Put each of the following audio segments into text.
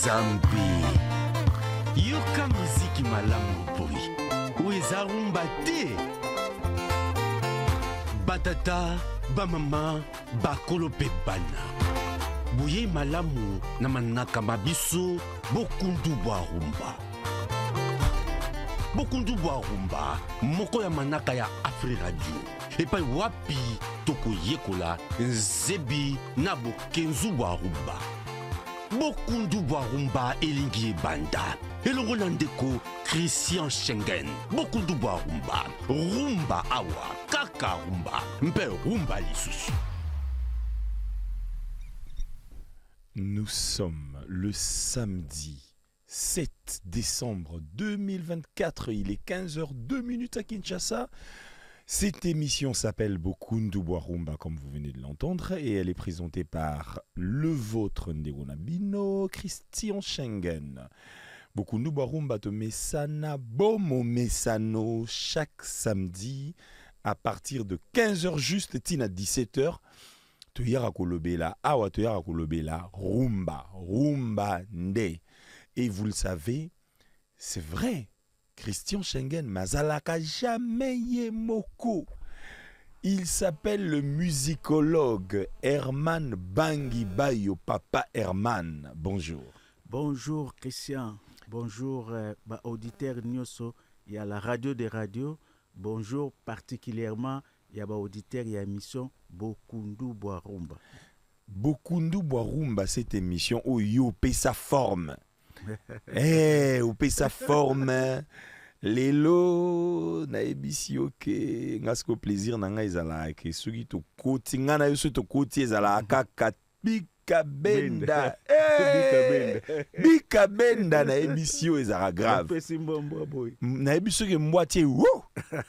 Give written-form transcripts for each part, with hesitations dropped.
Nzambi yoka miziki malamu boy weza rumba te batata bamama bakolo pe bana boye malamu na manaka mabiso bokundu bwa rumba bokundu bwa rumba moko ya manaka ya Afri Radio epai wapi tokoyekola nzebi na bokenzu bwa rumba bokundu bwa rumba elingi banda elongo na ndeko Christian Schengen bokundu bwa rumba rumba awa kaka rumba mpe rumba lisusu. Nous sommes le samedi 7 décembre 2024, il est 15h02 à Kinshasa. Cette émission s'appelle Bokundu Bwa Rumba, comme vous venez de l'entendre, et elle est présentée par le vôtre Ndegonabino, Christian Schengen. Bokundu Bwa Rumba to mesana bomo mesano chaque samedi à partir de 15h juste, tina 17h. Toyara kolobela, awa toyara kolobela, rumba, rumba nde. Et vous le savez, c'est vrai. Christian Schengen mazalaka jamais yemoko. Il s'appelle le musicologue Herman Bangi Bayo, papa Herman. Bonjour. Bonjour Christian. Bonjour auditeur Nyoso. Il y a la radio des radios. Bonjour particulièrement il y a auditeur et émission Bokundu Bwa Rumba. Bokundu Bwa Rumba, cette émission où yo paie sa forme. Eh, ou paie sa forme. Lelo na ebisio ke ngasko plaisir na nga ezala ke soki to koti nga na yo so to koti ezala kaka bika benda. Bika benda na ebisio ezala grave. Na ebisio ke moitié wo.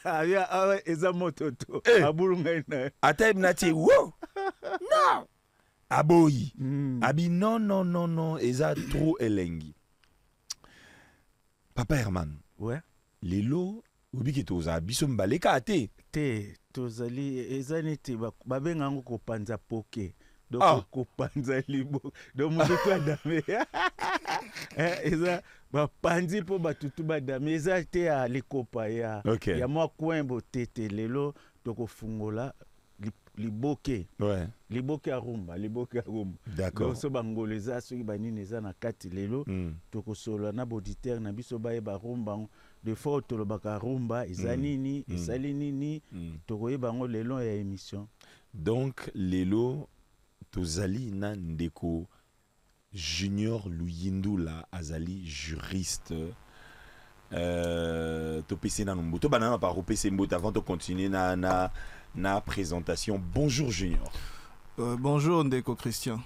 Ya eza moto to abulunga na. Ata na tie wo. Non. Aboyi. Abi non, eza trop elengi. Papa Herman. Ouais. Lelo ubiki toza biso mbaleka te tozali ezani te babenga ngo kopanza poke donc kopanza libo donc mutu adame eza bapanzi po batutu badame eza te ya likopa ya ya mwa kwembo tete lelo tokofungola liboke liboke arumba d'accord donc so bangoleza soki banini eza na kati lelo tokosola na auditeur na biso baye barumba de fois tolobaka rumba eza nini esali nini tokoyeba ngo lelo ya émission. Donc lelo tozali na ndeko Junior Luyindula azali juriste topesi na nombo to banana par opesi mbote avant de continuer na présentation. Bonjour Junior. Bonjour Ndeko Christian.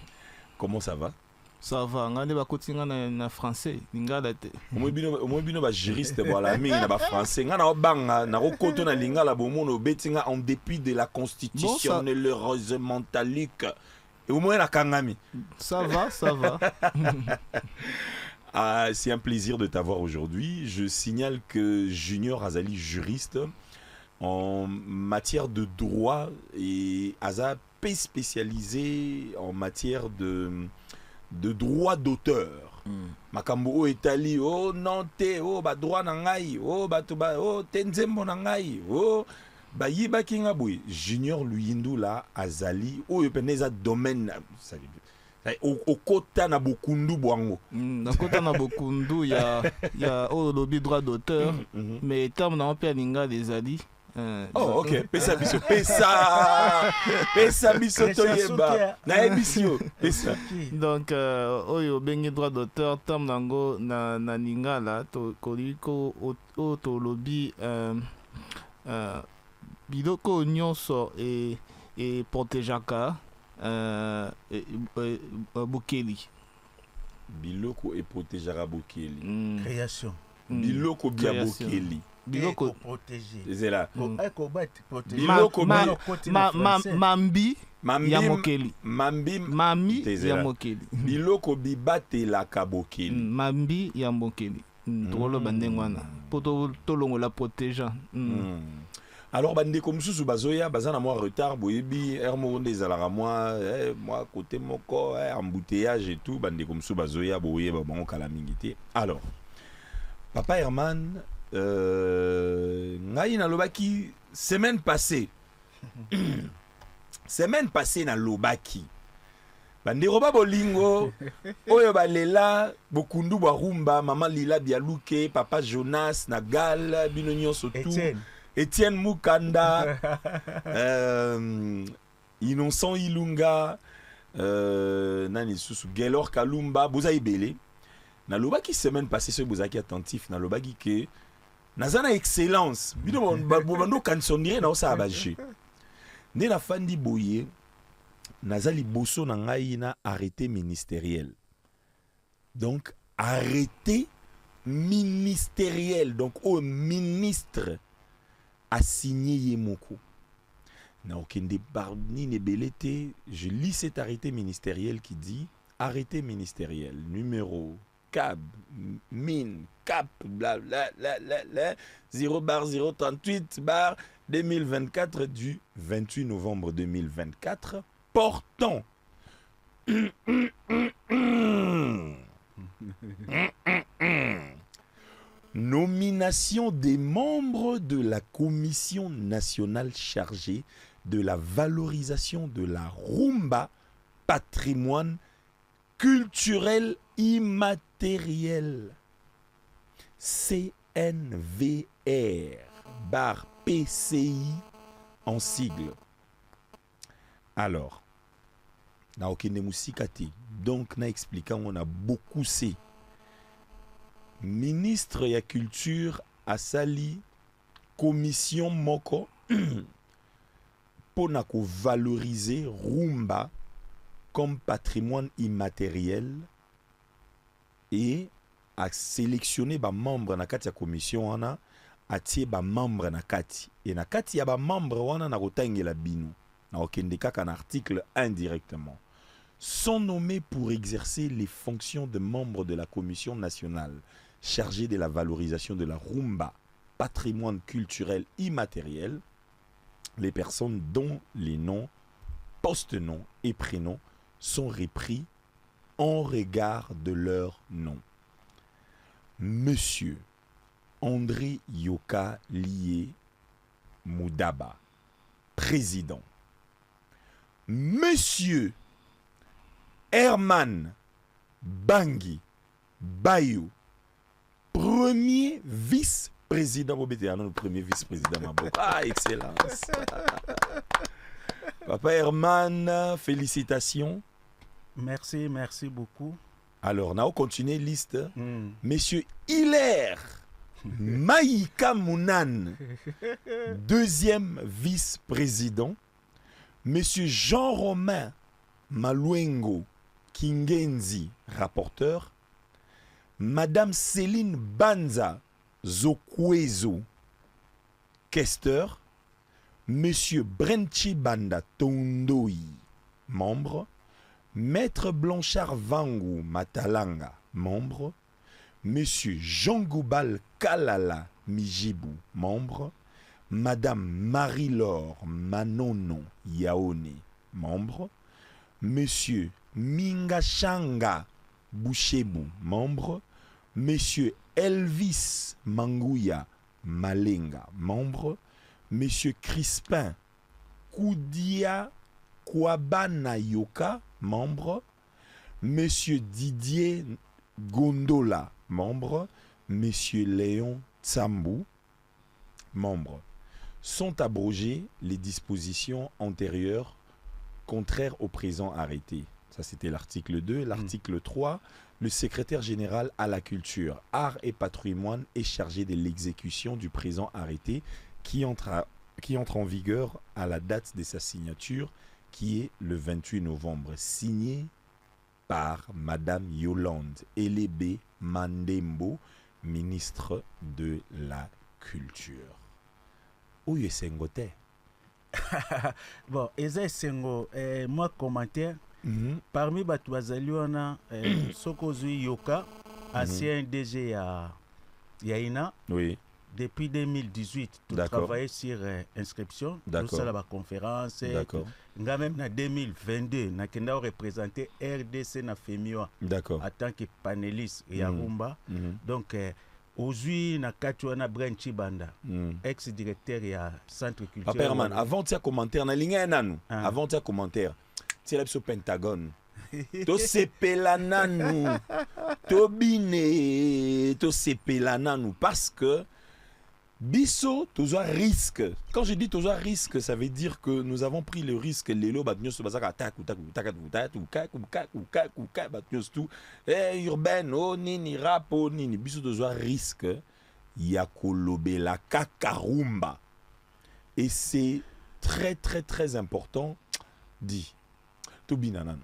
Comment ça va? Ça va, ngande ba kotinga na français, lingala te. Moi bino ba juriste voilà, mais na ba français, ngana obanga na koto na lingala bomono betinga en dépit de la constitution heureusement talique. Et au moins la kangami. Ça va. Ah, c'est un plaisir de t'avoir aujourd'hui. Je signale que Junior Azali juriste en matière de droit et Aza spécialisé en matière de droit d'auteur. Makambo etali nante ba droit na ngai bato ba tenzembo na ngai bayiba kinga boy Junior Luyindula azali oyo peneza domaine au kota na bokundu bwango na kota na bokundu ya lobby droit d'auteur mais terme na pe ninga des ali. Ok, pesa biso toyeba na émission pesa. Donc oyo bengi droit d'auteur terme nango na lingala to koliko to lobby biloko nyonso et protégeaka bokeli biloko et protégeaka bokeli création biloko bia bokeli biloko protéger c'est là biloko mambi ya mokeli mami ya mokeli biloko bibatelaka bokeli mambi ya mokeli tolo bandengwana poto tolongola protégeant. Alors bandeko mususu bazoya bazana moi retard boyebi hermo ndezalaka moi moi côté moko embouteillage et tout bandeko mususu bazoya boye bango kala mingi te. Alors Papa Herman ngai na lobaki semaine passée na lobaki bandeko ba bolingo oyo balela bokundu bwa rumba mama Lila Bialuke papa Jonas Nagal bino nyonso tout Etienne Mukanda Innocent Ilunga nani susu Gelor Kalumba boza ibele na lobaki semaine passée ce bozaki attentif na lobaki que nazana excellence bino bando kansondire na osa abaje ne na fandi boye nazali boso na ngai na arrêté ministériel. Donc arrêté ministériel, donc au ministre a signé Yemoko. Na okende barni ne belete, je lis cet arrêté ministériel qui dit arrêté ministériel numéro CAB mine cap bla bla bla bla 0/038 2024 du 28 novembre 2024 portant nomination des membres de la commission nationale chargée de la valorisation de la rumba, patrimoine culturel immatériel. CNVR/PCI en sigle. Alors, na okende musikati. Donc, na expliquant, on a beaucoup c'est. Ministre ya culture a sali commission moko pour na ko valoriser rumba comme patrimoine immatériel et a sélectionné ba membre na kati ya commission wana atie ba membre na kati et na kati ya ba membre wana na kotangela bino na okende kaka na article 1 directement sont nommés pour exercer les fonctions de membres de la commission nationale chargée de la valorisation de la rumba, patrimoine culturel immatériel, les personnes dont les noms, post-noms et prénoms sont repris en regard de leur nom. Monsieur André Yoka Lié Moudaba, président. Monsieur Herman Bangui Bayou, premier vice-président. Le premier vice-président. Ah, excellence. Papa Herman, félicitations. Merci beaucoup. Alors, on continue liste. Monsieur Hilaire Maïka Mounan, deuxième vice-président. Monsieur Jean-Romain Maluengo Kingenzi, rapporteur. Madame Céline Banza Zokwezo, questeur. Monsieur Brenchi Banda Tondoi, membre. Maître Blanchard Vangu Matalanga, membre. Monsieur Jean-Goubal Kalala Mijibu, membre. Madame Marie-Laure Manono Yaone, membre. Monsieur Mingashanga Bouchebu, membre. Monsieur Elvis Mangouya Malenga, membre. Monsieur Crispin Koudia Kwabana Yoka, membre. Monsieur Didier Gondola, membre. Monsieur Léon Tsambou, membre. Sont abrogées les dispositions antérieures contraires au présent arrêté. Ça, c'était l'article 2. L'article 3, le secrétaire général à la culture, art et patrimoine est chargé de l'exécution du présent arrêté qui entre en vigueur à la date de sa signature, qui est le 28 novembre, signé par Madame Yolande Elebe Mandembo, ministre de la Culture. Où est Sengote? Bon, Eza Sengo, moi commentaire. Parmi batu bazali wana Sokozui Yoka, ancien DG ya Ina. Oui. Depuis 2018, tu travailles sur inscription, tout ça, la conférence. D'accord. Même en 2022, nous avons représenté RDC na FEMIOA en tant que panéliste et Rumba. Donc, aujourd'hui, nous avons Brent Chibanda, ex-directeur et centre culturel. Perman, avant de commentaire, avant de commentaire, c'est le Pentagone. To sepela nanu, to bine, to sepela nanu, parce que biso toujours risque. Quand je dis toujours risque, ça veut dire que nous avons pris le risque lelo batnyos bazaka attaque ou urbaine oh nini rap oh nini biso toujours risque ya kolobela kakarumba. Et c'est très très très important dit to binanan.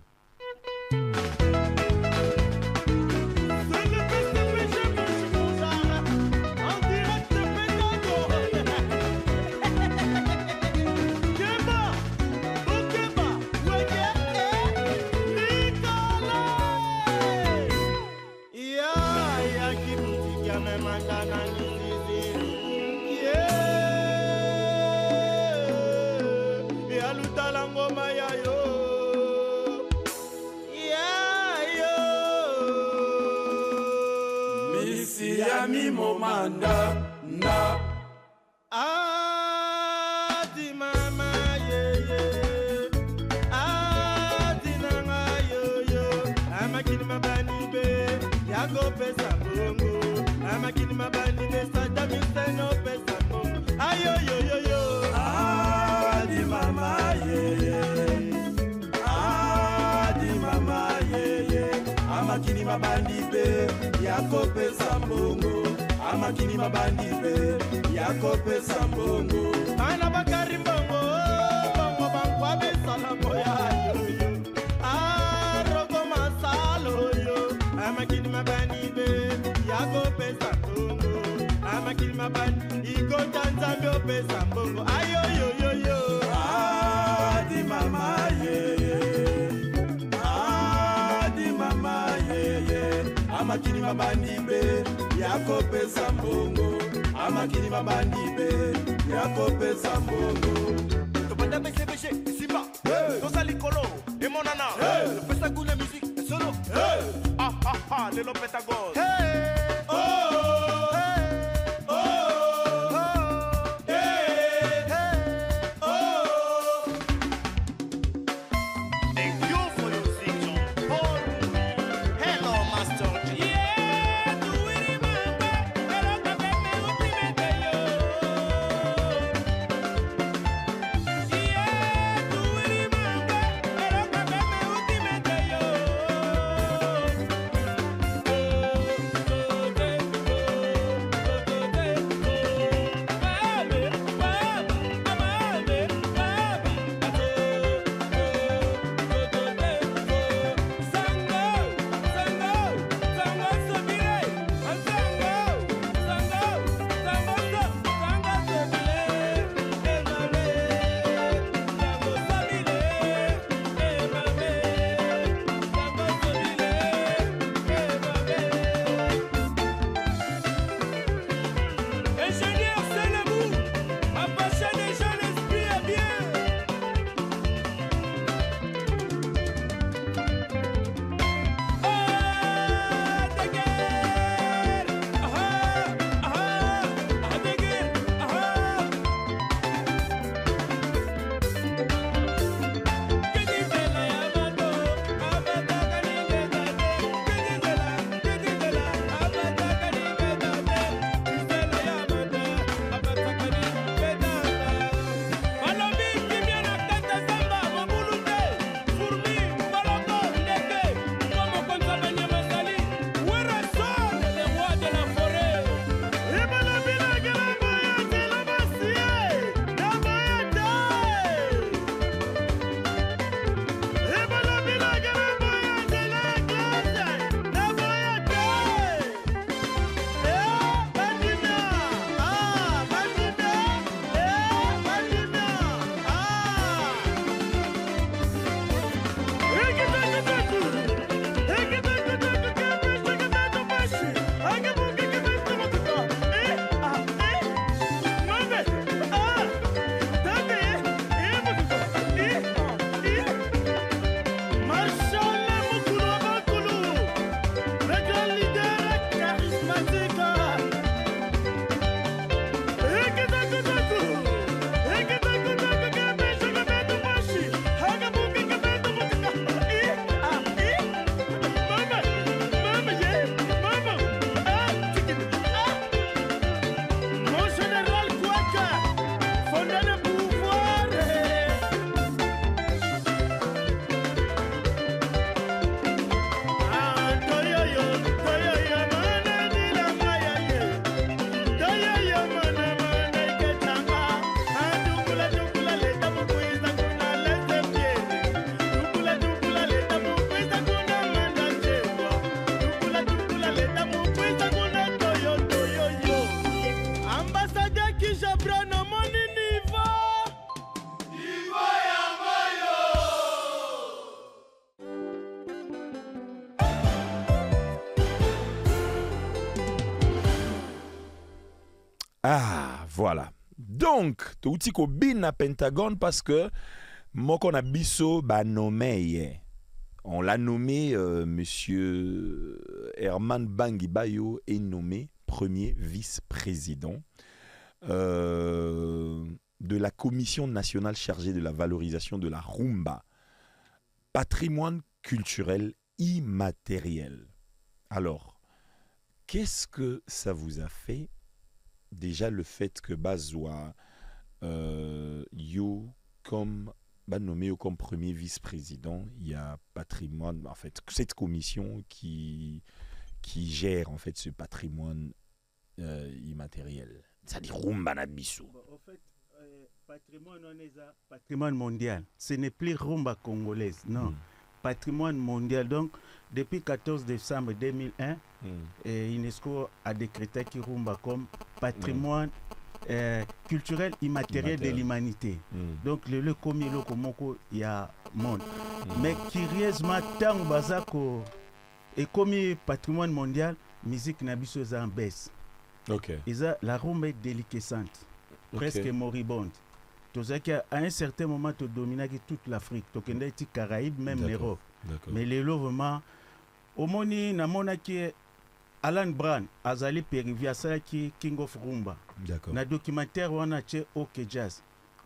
Mi momanda na adi mama ye adi nanga yo amakini mabani be yago pesa bongo amakini mabani be sata miseno pesa bongo ayo yo adi mama ye amakini mabani be yago pesa bongo amakini mabandi be yakope sambongo ana bakari mbongo bongo bangwa be salamo ya yo aroko masalo yo amakini mabandi be yakope sambongo amakini mabandi iko tanzambio pe sambongo ayo yo adi mama ye amakini mabandi be yakope sambongo amakini mabandi be yakope sambongo topanda besebeshe simba toza likolo emonana topesa gule musique solo lelo Pentagone Ah, voilà. Donc, touti ko bin Pentagone parce que moko na biso ba nommé. On l'a nommé, monsieur Herman Bangibayo est nommé premier vice-président de la commission nationale chargée de la valorisation de la rumba, patrimoine culturel immatériel. Alors, qu'est-ce que ça vous a fait? Déjà le fait que Bazoua yo comme nommé comme premier vice-président, il y a patrimoine, en fait, cette commission qui gère en fait ce patrimoine immatériel. C'est-à-dire rumba na biso. En fait, patrimoine mondial. Ce n'est plus rumba congolaise, non. Patrimoine mondial. Donc, depuis 14 décembre 2001, UNESCO a décrété que rumba comme patrimoine culturel immatériel de l'humanité. Donc le comme il y a monde. Mais curieusement, tant bazako et comme patrimoine mondial, musique nabiso en baisse. OK. La rumba est déliquescente, presque moribonde. À un certain moment, tu dominais toute l'Afrique, tu as été Caraïbes, même l'Europe. Mais les lots vraiment, au moni namona qui Alan Brand, Azali Perivia, qui King of Rumba. Na documentaire on a chez OK Jazz.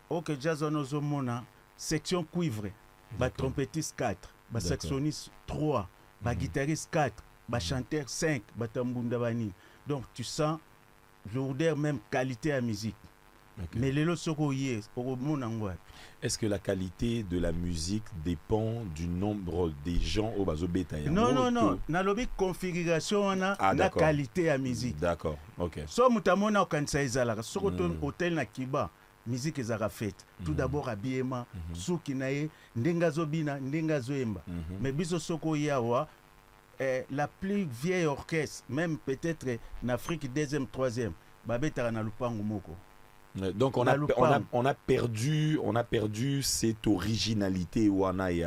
OK Jazz on a mona section cuivre, ba trompettiste 4, ba saxoniste 3, ba guitariste 4, ba chanteur 5, ba tambunda bani. Donc tu sens l'odeur même qualité à musique. Mais les lots sont au monde. Est-ce que la qualité de la musique dépend du nombre des gens au bazo beta? Non. Na lobi configuration on a la qualité à musique. D'accord. OK. So mutamona okanisa ezala so hôtel na Kiba musique ezara faite. Tout d'abord habillement, souki nae ndenga zobina, ndenga zoemba. Mais biso soko yawa la plus vieille orchestre, même peut-être en Afrique deuxième, troisième, babeta na lupango moko. Donc on a perdu cette originalité où on a il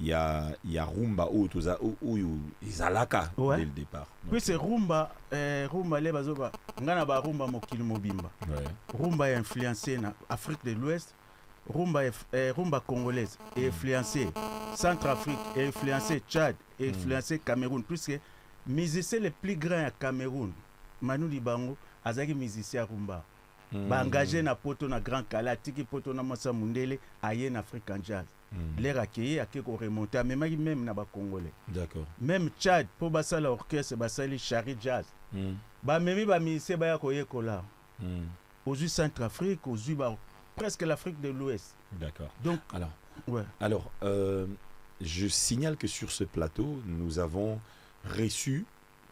y a rumba ou izalaka dès le départ. Puis c'est rumba les bazoba ngana ba rumba mokili mobimba. Rumba est influencé na Afrique de l'Ouest, rumba congolaise est influencé Centrafrique, est influencé Tchad, est influencé Cameroun, puisque musicien le plus grand à Cameroun, Manu Dibango, azaki musicien rumba. Ba engagé na poto na Grand Kala, tiki poto na Massa Mundele, aye na African Jazz. L'air accueilli a quelque remonté, même na ba Congolais. D'accord. Même Tchad, pour basa l'orchestre, basa li Chari Jazz. Ba memi ba musicien ba yakoye kola. Aux U Centrafrique, aux U presque l'Afrique de l'Ouest. D'accord. Donc, alors je signale que sur ce plateau, nous avons reçu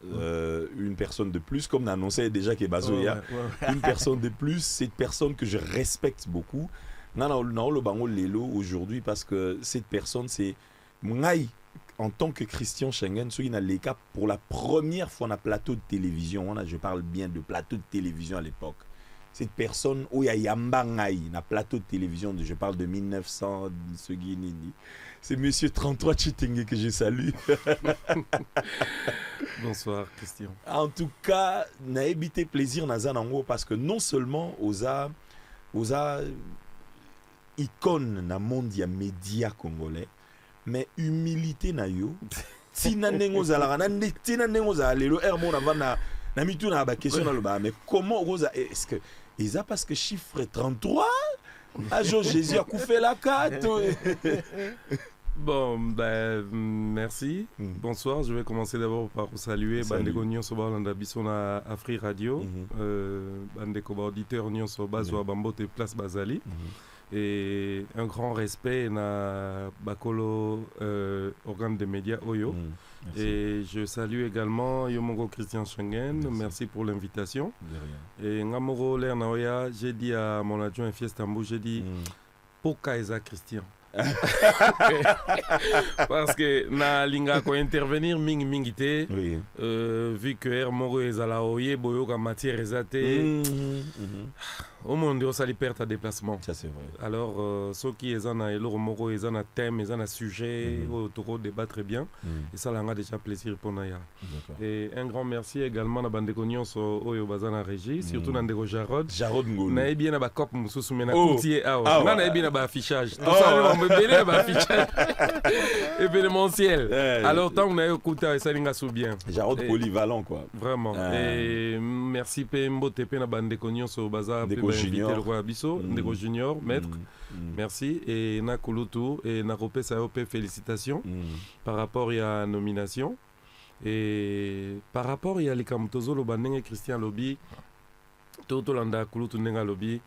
une personne de plus, comme on annonçait déjà que Bazoya, une personne de plus, cette personne que je respecte beaucoup. Aujourd'hui, parce que cette personne, c'est Mngaï, en tant que Christian Schengen, pour la première fois dans plateau de télévision, je parle bien de plateau de télévision à l'époque. Cette personne, où il y a Yamba Ngai, dans plateau de télévision, je parle de 1900, c'est monsieur 33 Chitenge que je salue. Bonsoir Christian. En tout cas, n'a évité plaisir Nazanango parce que non seulement osa icône na monde ya média congolais, mais humilité na yo. Tina nengo zala na tina nengo zala lelo ermo na vana na mitu na ba question na le ba mais comment osa est-ce que Isa parce que chiffre 33 ah Jésus a coupé la carte. Bon, merci. Bonsoir. Je vais commencer d'abord par saluer Bandeko Nyonso Balanda Bisona Afri Radio, Bandeko Auditeur Nyonso Bazwa Bambote Place Bazali. Et un grand respect na Bakolo organe de médias Oyo. Et je salue également Yomongo Christian Schengen. Merci pour l'invitation. Et Ngamoro Lernaoya, j'ai dit à mon adjoint Fiestambo, j'ai dit pour Kaisa Christian. Parce que na linga ko intervenir mingite vu que Hermoro ezala oye boyo ka matière ezate au monde ça les perte à déplacement. Ça c'est vrai. Alors ceux qui ont un moro, ils ont un thème, ils ont un sujet, autour débat très bien. Et ça, là, on a déjà plaisir pour Naya. Et un grand merci également à Bandeko Nyonso Oyo Bazana Régie, surtout Nandeko Jarod. Jarod Ngolo. Naye bien na cop mususu mena coutier awa. Naye bien na affichage. Tout ça on me belé affichage événementiel. Alors tant on a écouté ça linga sou bien. Jarod polyvalent quoi. Vraiment. Et merci Pembo TP na Bandeko Nyonso Baza Junior. Le roi Abisso, Ndeko Junior, maître. Merci. Et Nakulutu et Narope Saope, félicitations par rapport à la nomination. Et par rapport à les Kamutozo, le Bandeng et Christian Lobby, Toto Landa Kulutu Nenga Lobby,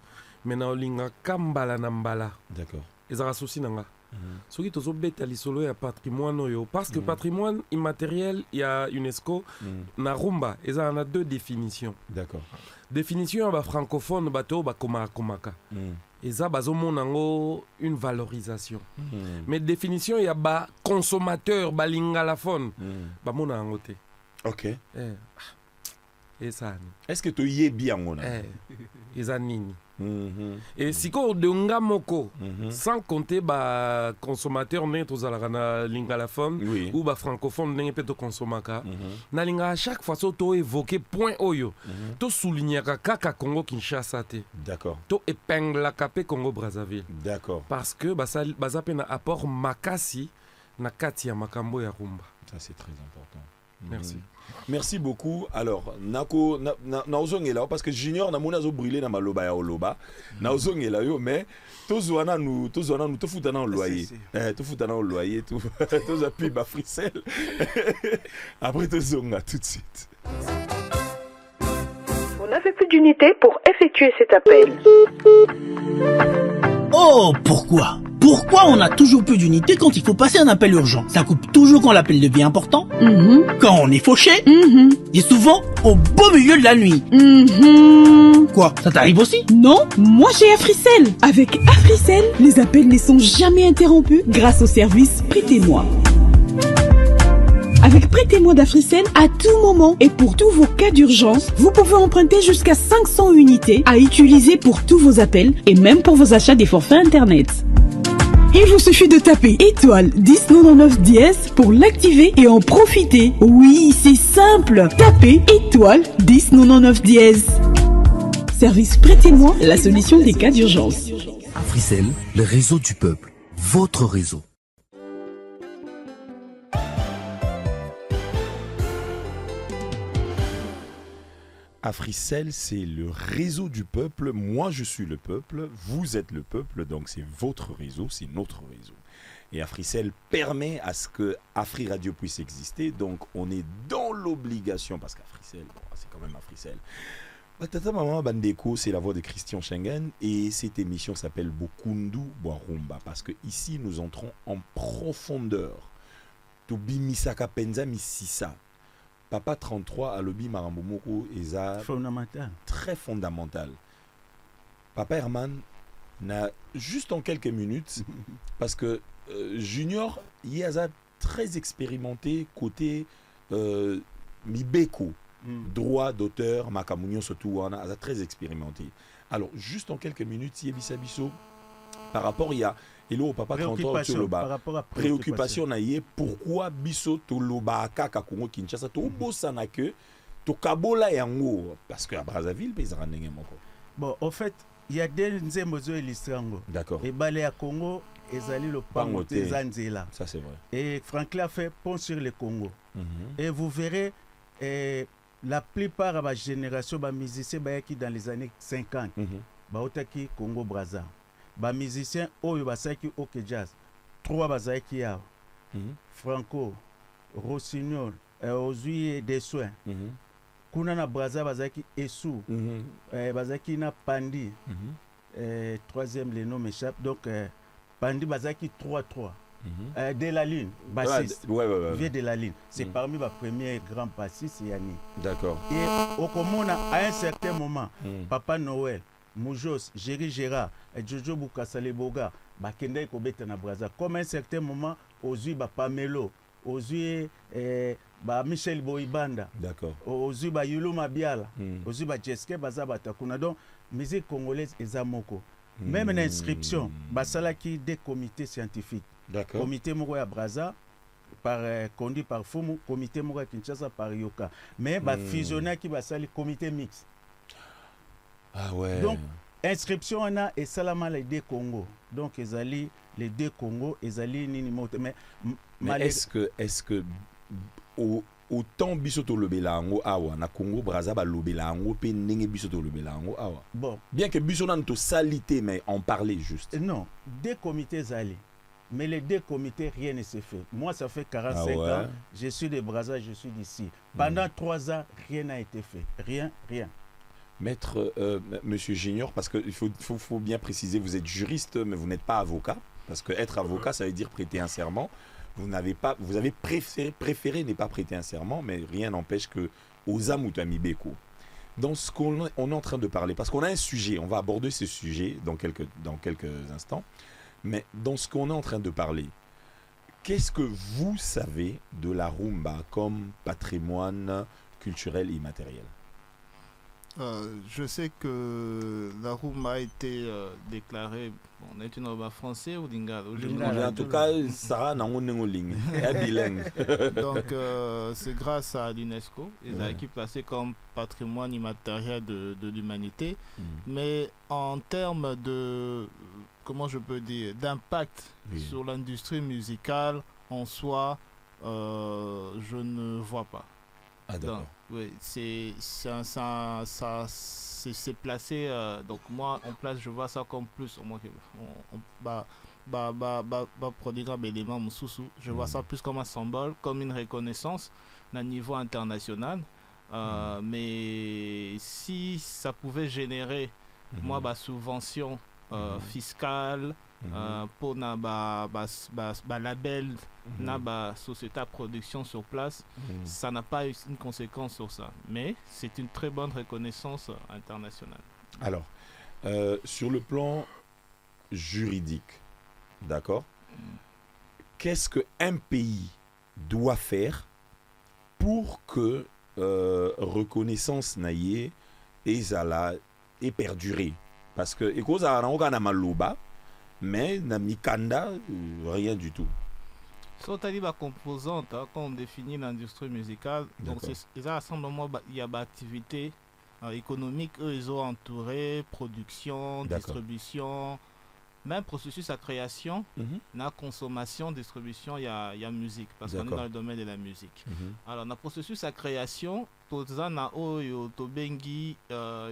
maintenant Linga Kambala Nambala. D'accord. Et ça souci Nanga. Ce qui est bête l'isolo et patrimoine parce que patrimoine immatériel il y a UNESCO na rumba et ça en a deux définitions. D'accord. Définition ba francophone bato ba komaka. Et ça bazo monango une valorisation. Mais définition il y a ba consommateur ba lingalaphone ba monango te. OK. Et ça. Est-ce que tu y es bien on a? Et ça nini. Et si ko de ngamoko sans compter ba consommateur n'est aux alagana lingalaphone ou ba francophone n'est pas de consomaka na linga à chaque fois to évoquer point oyo to souligner kaka Congo Kinshasa te. D'accord. To épingle capé Congo Brazzaville. D'accord. Parce que basa pe na apport makasi na kati ya makambo ya rumba. Ça c'est très important. Merci. Merci beaucoup. Alors, Nako na ozongela parce que Junior na mona zo brûler na maloba ya oloba. Na ozongela yo mais tozuana nous to futana au loyer. To futana au loyer tout to appuie ba frissel. Après tozonga tout de suite. Vous n'avez plus d'unité pour effectuer cet appel. Oh, pourquoi on a toujours plus d'unité quand il faut passer un appel urgent? Ça coupe toujours quand l'appel devient important, quand on est fauché, et souvent au beau milieu de la nuit. Quoi, ça t'arrive aussi? Non, moi j'ai Africell. Avec Africell, les appels ne sont jamais interrompus grâce au service Prêtez-moi. Avec Prêtez-moi d'Africell, à tout moment et pour tous vos cas d'urgence, vous pouvez emprunter jusqu'à 500 unités à utiliser pour tous vos appels et même pour vos achats des forfaits internet. Il vous suffit de taper étoile 1099 dièse pour l'activer et en profiter. Oui, c'est simple. Tapez étoile 1099 dièse. Service Prêtez-moi, la solution des cas d'urgence. Africell, le réseau du peuple. Votre réseau. Africell, c'est le réseau du peuple. Moi, je suis le peuple. Vous êtes le peuple. Donc, c'est votre réseau, c'est notre réseau. Et Africell permet à ce que Afri Radio puisse exister. Donc, on est dans l'obligation, parce qu'Africell, c'est quand même Africell. Tata Maman Bandeko, c'est la voix de Christian Schengen. Et cette émission s'appelle Bokundu Boarumba. Parce que ici, nous entrons en profondeur. Tobi Misaka Penza Misisa. Papa 33 à Lobby Marambomoko est fondamental. Très fondamental. Papa Herman n'a juste en quelques minutes parce que Junior il est très expérimenté côté Mibeko droit d'auteur Makamunyo surtout on a très expérimenté. Alors juste en quelques minutes il y a Bisabiso par rapport il y a Hello papa 33 préoccupation na yé pourquoi biso to loba kaka Congo Kinshasa to bosana que to kabola yango parce que à Brazzaville paysan ndenge moko. Bon en fait il y a des nzembozo ilistrango. D'accord. Et balé à Congo ezali le pangote zanzela. Ça c'est vrai. Et Franklin a fait pont sur le Congo. Et vous verrez la plupart de la génération de musiciens qui dans les années 50 baotaki Congo Brazza. Ba musicien oyo basaki OK jazz 3 bazaki ya Franco Rossignol ozui des soins kuna na Brazza bazaki Esu bazaki na Pandi troisième le nom m'échappe donc Pandi bazaki 3-3 de la ligne bassiste vient de la ligne c'est parmi les premiers grands bassistes yani. D'accord. Et au Komona à un certain moment Papa Noël Moujos, Jerry Gérard, Jojo Boukasale Boga, Bakenda et Kobeta na Brazza. Comme à un certain moment, Ozui Pamelo, Ozui Michel Boibanda, d'accord. Ozui Yulu Mabiala, Ozui Jeske Bazabatakuna. Donc, musique congolaise eza moko. Même l'inscription, basalaki des comités scientifiques. D'accord. Comité moko ya Brazza, conduit par Fumu, comité moko ya Kinshasa par Yoka. Mais fusionné qui basali comité mixte. Ah ouais. Donc, inscription on a et salama les deux Congo. Donc, les deux Congo, ezali nini moto. Mais est-ce que autant bisoto lobela ngo awa na Congo Brazza ba lobela ngo pe ndenge bisoto lobela ngo awa. Bon, bien que biso nan to salité mais en parler juste. Non, deux comités zali. Mais les deux comités, rien ne s'est fait. Moi, ça fait 45 ans, je suis de Brazza, je suis d'ici. Pendant 3 ans, rien n'a été fait. Rien. Maître, Monsieur Junior, parce qu'il faut bien préciser, vous êtes juriste, mais vous n'êtes pas avocat. Parce que être avocat, ça veut dire prêter un serment. Vous avez préféré ne pas prêter un serment, mais rien n'empêche que Osamutami Beko, dans ce qu'on est en train de parler, parce qu'on a un sujet, on va aborder ce sujet dans quelques instants, mais dans ce qu'on est en train de parler, qu'est-ce que vous savez de la rumba comme patrimoine culturel immatériel? Je sais que la rumba a été déclarée. On est une rumba française ou lingala? En tout cas, Sarah n'a pas de bilingue. Donc, c'est grâce à l'UNESCO. Ils ont été placés comme patrimoine immatériel de l'humanité. Mais en termes de, comment je peux dire, d'impact sur l'industrie musicale en soi, je ne vois pas. Ah, d'accord. Oui, c'est placé. Donc moi, en place, je vois ça comme plus. Je vois ça plus comme un symbole, comme une reconnaissance d'un niveau international. Mais si ça pouvait générer, moi, subvention fiscale, pour na label, na société à production sur place, ça n'a pas eu une conséquence sur ça. Mais c'est une très bonne reconnaissance internationale. Alors, sur le plan juridique, d'accord, qu'est-ce qu'un pays doit faire pour que reconnaissance naïe et perdurer? Parce que mais na mikanda rien du tout. So tali ba composante quand on définit l'industrie musicale, donc c'est ça rassemblement, il y a activité économique, eux ils ont entouré production, distribution, même processus à création, la consommation, distribution, il y a musique parce qu'on est dans le domaine de la musique. Alors dans le processus à création, il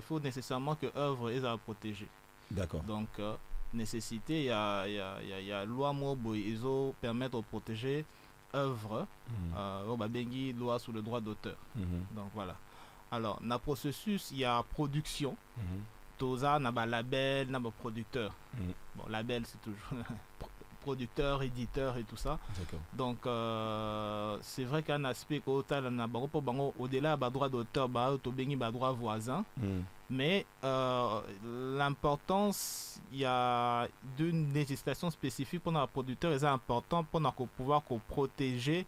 faut nécessairement que œuvre est à protéger. D'accord. Donc nécessité, il y a loi Mobo, ils ont permettre de protéger œuvre, loi sur le droit d'auteur. Donc voilà. Alors, dans le processus, il y a production. Toza, il y a label, il y a producteur. Bon, label, c'est toujours producteur, éditeur et tout ça. Donc, c'est vrai qu'un aspect au-delà du droit d'auteur, il y a droit voisin. Mais l'importance, il y a d'une législation spécifique pour un producteur, c'est important pour pouvoir protéger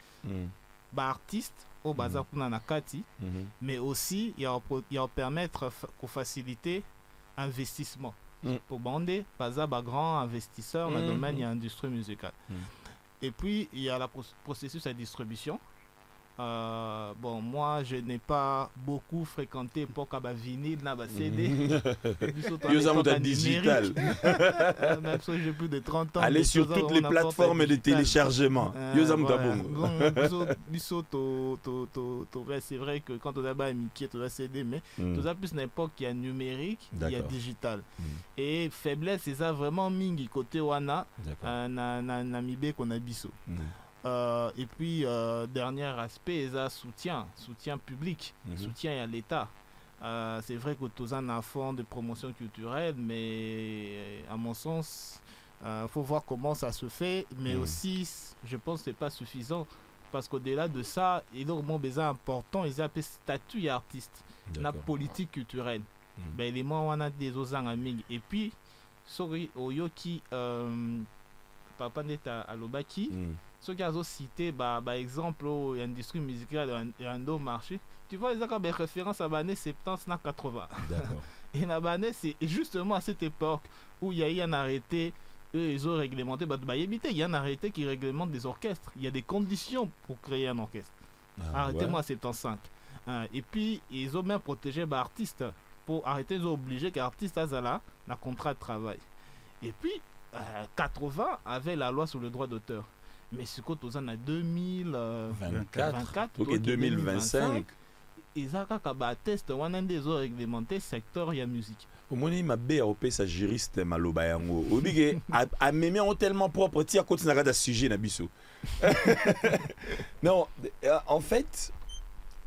l'artiste au bazar pour Nakati, mais aussi il y a permettre de faciliter l'investissement. Pour bander, bazar grand investisseur dans le domaine de l'industrie musicale. Et puis il y a le processus de distribution. Bon, moi je n'ai pas beaucoup fréquenté pour qu'à vinyle na CD. Digital. Même si j'ai plus de 30 ans. Allez sur toutes les plateformes de téléchargement. C'est vrai que quand on a un Mickey, tu as CD, mais tout a plus une époque il y a numérique, il y a digital. Et faiblesse, c'est ça vraiment mingi côté wana na mibe qu'on a biso. Et puis, dernier aspect, c'est soutien public, soutien à l'État. C'est vrai que tous en un fonds de promotion culturelle, mais à mon sens, il faut voir comment ça se fait. Mais aussi, je pense que ce n'est pas suffisant. Parce qu'au-delà de ça, il y a vraiment besoin important, ils appellent statut artiste, la politique culturelle. Ben, les mots, on a des autres amis. Et puis, sorry, Oyoki, Papa Neta Alobaki. Ceux qui ont cité, par exemple, l'industrie musicale et un marché, tu vois, ils ont des références à l'année 70, 80. Et Nabané, c'est justement à cette époque où il y a eu un arrêté, eux, ils ont réglementé, il y a un arrêté qui réglemente des orchestres. Il y a des conditions pour créer un orchestre. Arrêtez-moi à 75. Et puis, ils ont même protégé les artistes. Pour arrêter, ils ont obligé que l'artiste Azala un contrat de travail. Et puis, 80 avait la loi sur le droit d'auteur. Mais ce qu'on a en 2024, ok, 2025. Ils ont test des ont réglementé secteur et la musique. Au moins, ma BAOP, sa juriste maloba yango. Obligé à mémé en tellement propre, tia continue à sujet na biso. Non, en fait,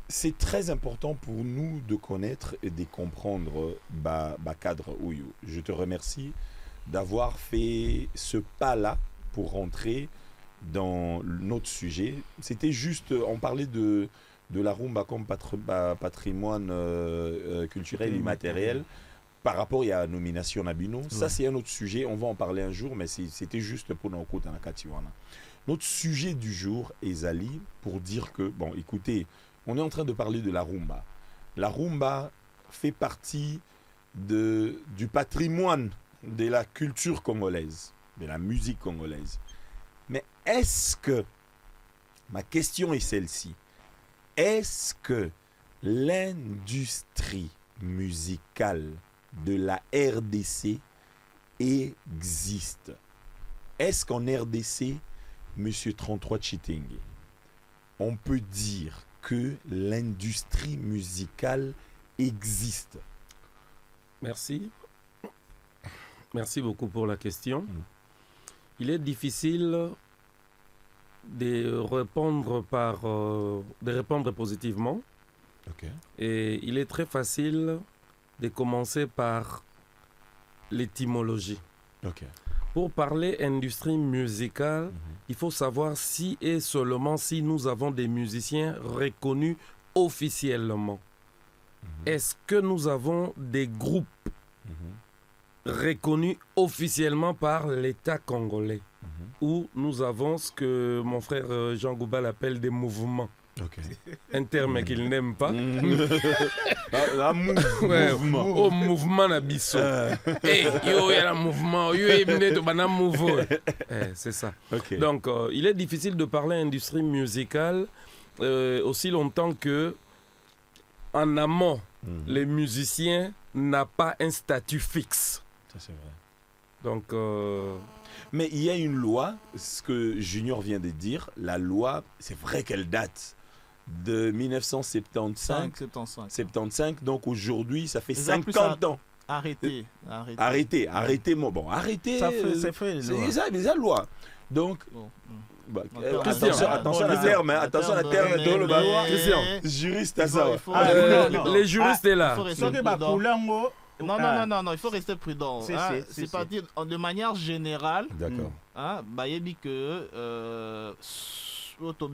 c'est très important pour nous de connaître et de comprendre cadre Oyo. Je te remercie d'avoir fait ce pas-là pour rentrer dans notre sujet. C'était juste, on parlait de la rumba comme patrimoine culturel immatériel par rapport à la nomination Nabino. Ça, c'est un autre sujet. On va en parler un jour, mais c'était juste pour nous écouter dans la Katiwana. Notre sujet du jour est Zali pour dire que, bon, écoutez, on est en train de parler de la rumba. La rumba fait partie du patrimoine de la culture congolaise, de la musique congolaise. Mais est-ce que, ma question est celle-ci, est-ce que l'industrie musicale de la RDC existe? Est-ce qu'en RDC, Monsieur 33 Chitingi, on peut dire que l'industrie musicale existe? Merci. Merci beaucoup pour la question. Il est difficile de répondre positivement. Okay. Et il est très facile de commencer par l'étymologie. Okay. Pour parler industrie musicale, il faut savoir si et seulement si nous avons des musiciens reconnus officiellement. Est-ce que nous avons des groupes reconnus officiellement par l'État congolais, ou nous avons ce que mon frère Jean Goubal appelle des mouvements. Okay. Un terme qu'il n'aime pas. Mouvement. Au mouvement Nabiso. Yo, il y a un mouvement. C'est ça. Okay. Donc, il est difficile de parler industrie musicale aussi longtemps que en amont, les musiciens n'ont pas un statut fixe. Ça, c'est vrai. Donc, mais il y a une loi, ce que Junior vient de dire, la loi, c'est vrai qu'elle date de 1975. Donc aujourd'hui, ça fait 50 ans. Arrêtez. Bon, arrêtez. C'est fait. C'est déjà la loi. Donc, attention à terme. Christian, juriste à ça. Les juristes est là. Non, il faut rester prudent. C'est pas dire de manière générale. D'accord. Bayebi que tout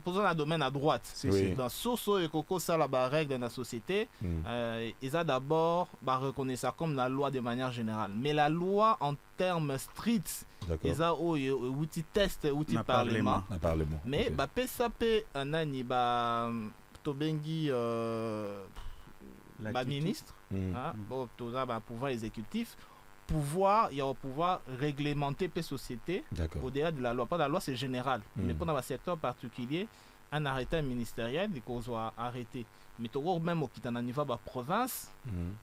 posant la domaine à droite. Dans Soso et Coco, ça la règle dans la société. Ils ont d'abord reconnaissent ça comme la loi de manière générale. Mais la loi en termes stricts, ils ont outil test, outil parlement. Mais PSAP un ani Tobengi ministre, pouvoir exécutif, il y a un pouvoir réglementer les sociétés au-delà de la loi. Pas la loi, c'est général. Mais pour un secteur particulier, un arrêté ministériel, il faut arrêter. Mais même au niveau de la province,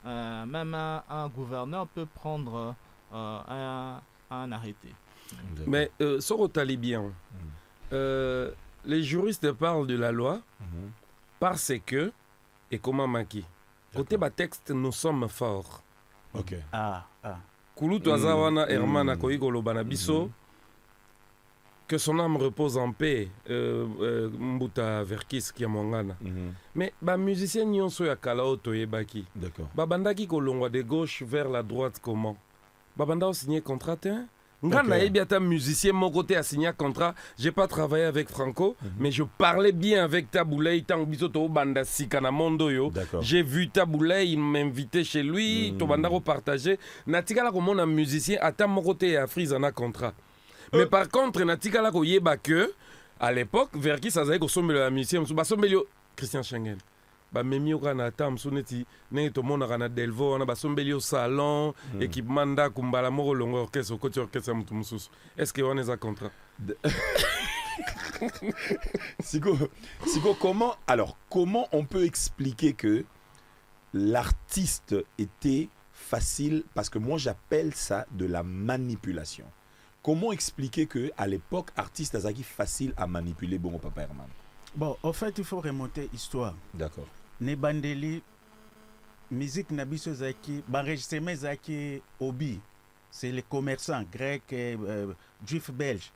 même un gouverneur peut prendre un arrêté. Mais sur le talibien, les juristes parlent de la loi parce que, et comment maki, côté bas texte, nous sommes forts. Ok. Kulu Toazawana Herman Akoigolo Banabiso, que son âme repose en paix, Mbuta Verkis Kiamongana. Mais les musiciens n'y sont pas Kalao Toyebaki. D'accord. Babandaki Kolongwa de gauche vers la droite comment? Babanda a signé contrat. Ngana Ebiata musicien, mon côté a signé un contrat. J'ai pas travaillé avec Franco, mais je parlais bien avec Taboulay. J'ai vu Taboulay, il m'invitait chez lui. Tobandaro partagé. Natikala comme un musicien, à mon côté a frise un contrat. Mais par contre, Natikala Yeba que à l'époque, Verki Sazaï Kosomelo la musicien, Christian Schengen. bamemi oka na ata mosusu neti ndenge tomonaka na delvo wana basombeli yo salon équipement ndako mbala moko longo orchestre okoti orchestre ya motu mosusu est ce que wana eza contrat Siko, comment on peut expliquer que l'artiste était facile, parce que moi j'appelle ça de la manipulation. Comment expliquer que à l'époque artiste azaki facile à manipuler bon Papa Herman? Bon, en fait, il faut remonter l'histoire. D'accord. Ne bandeli musique nabiso zaki, enregistrement zaki obi. C'est les commerçants grecs, juifs belges.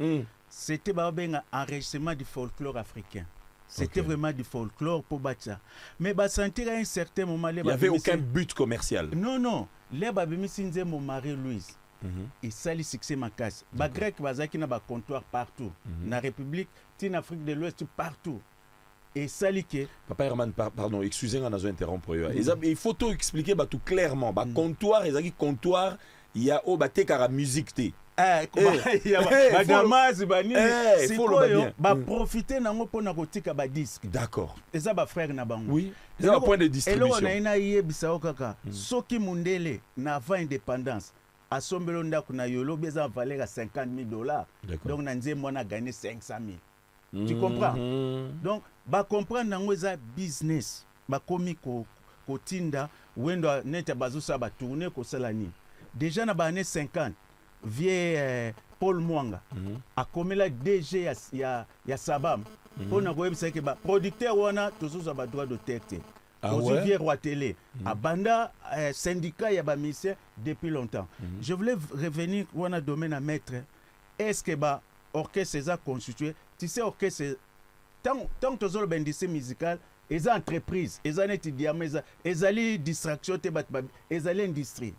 C'était un enregistrement du folklore africain. C'était vraiment du folklore pour Bacha. Mais bah sentir à un certain moment, il n'y avait aucun but commercial. Non. Les babimi sinze mon mari Louise. Et ça le succès ma casse. Bah grec bazaki na ba comptoir partout. Na République, en Afrique de l'Ouest partout. Et ça liké. Papa Herman, pardon, excusez-moi, on a interrompu. Il faut tout expliquer tout clairement. Bah comptoir, ils ont dit comptoir, il y a au baté car musique té. Profiter nango pona kotika ba disque. D'accord. Eza ba frère na bango. Oui. C'est un point de distribution. Elo na ina yebisa okaka. Soki mundele na avant indépendance. Asombelo ndako na yolo beza valeur à $50,000. Donc na nzembo na gagné 500,000. Tu comprends? Donc ba comprendre nango eza business. Ba komi ko tinda wendo neta bazusa ba tourner ko salani. Déjà na ba années 50 vieux Paul Mwanga a commis la DG ya Sabam pour na koyebisa ke ba producteur wana tozuza ba droit d'auteur te vieux roi télé a banda syndicat ya ba musicien depuis longtemps. Je voulais revenir wana domaine à mettre est-ce que ba orchestre est constitué, tu sais orchestre tant tozolo bendissé musical les entreprises les aneti diamant les distraction te bat les industrie.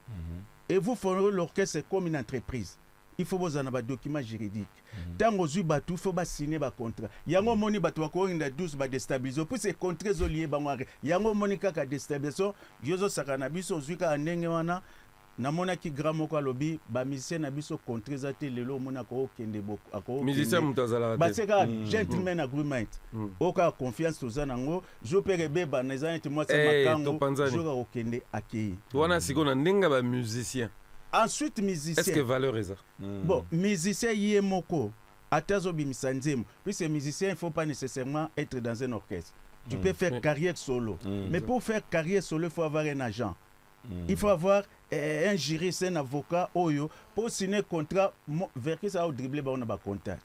Et vous ferez l'orchestre comme une entreprise. Il faut vous en avoir un document juridique. Tant que vous avez tout, il faut signer un contrat. Il y a un moment où vous avez 12 déstabilisation. Puis ces contrats sont liés. Il y a un moment où vous avez déstabilisation. Vous avez un cannabis, vous avez un cannabis. Namona ki gramo kwa lobby ba musicien na biso contrat zate lelo mona ko kende boko musicien mutazala ba seka gentleman agreement oka confiance tozana ngo jo perebe ba na zane moi c'est makango jo ka okende akei wana sikona ndinga ba musicien ensuite musicien est-ce que valeur est ça bon musicien yemoko atazo bimisa nzemo puisque musicien il faut pas nécessairement être dans un orchestre tu peux faire carrière solo mais pour faire carrière solo il faut avoir un agent. Il faut avoir un juriste, un avocat, oyo, pour signer un contrat, vers qui ça a dribblé, on a un contrat.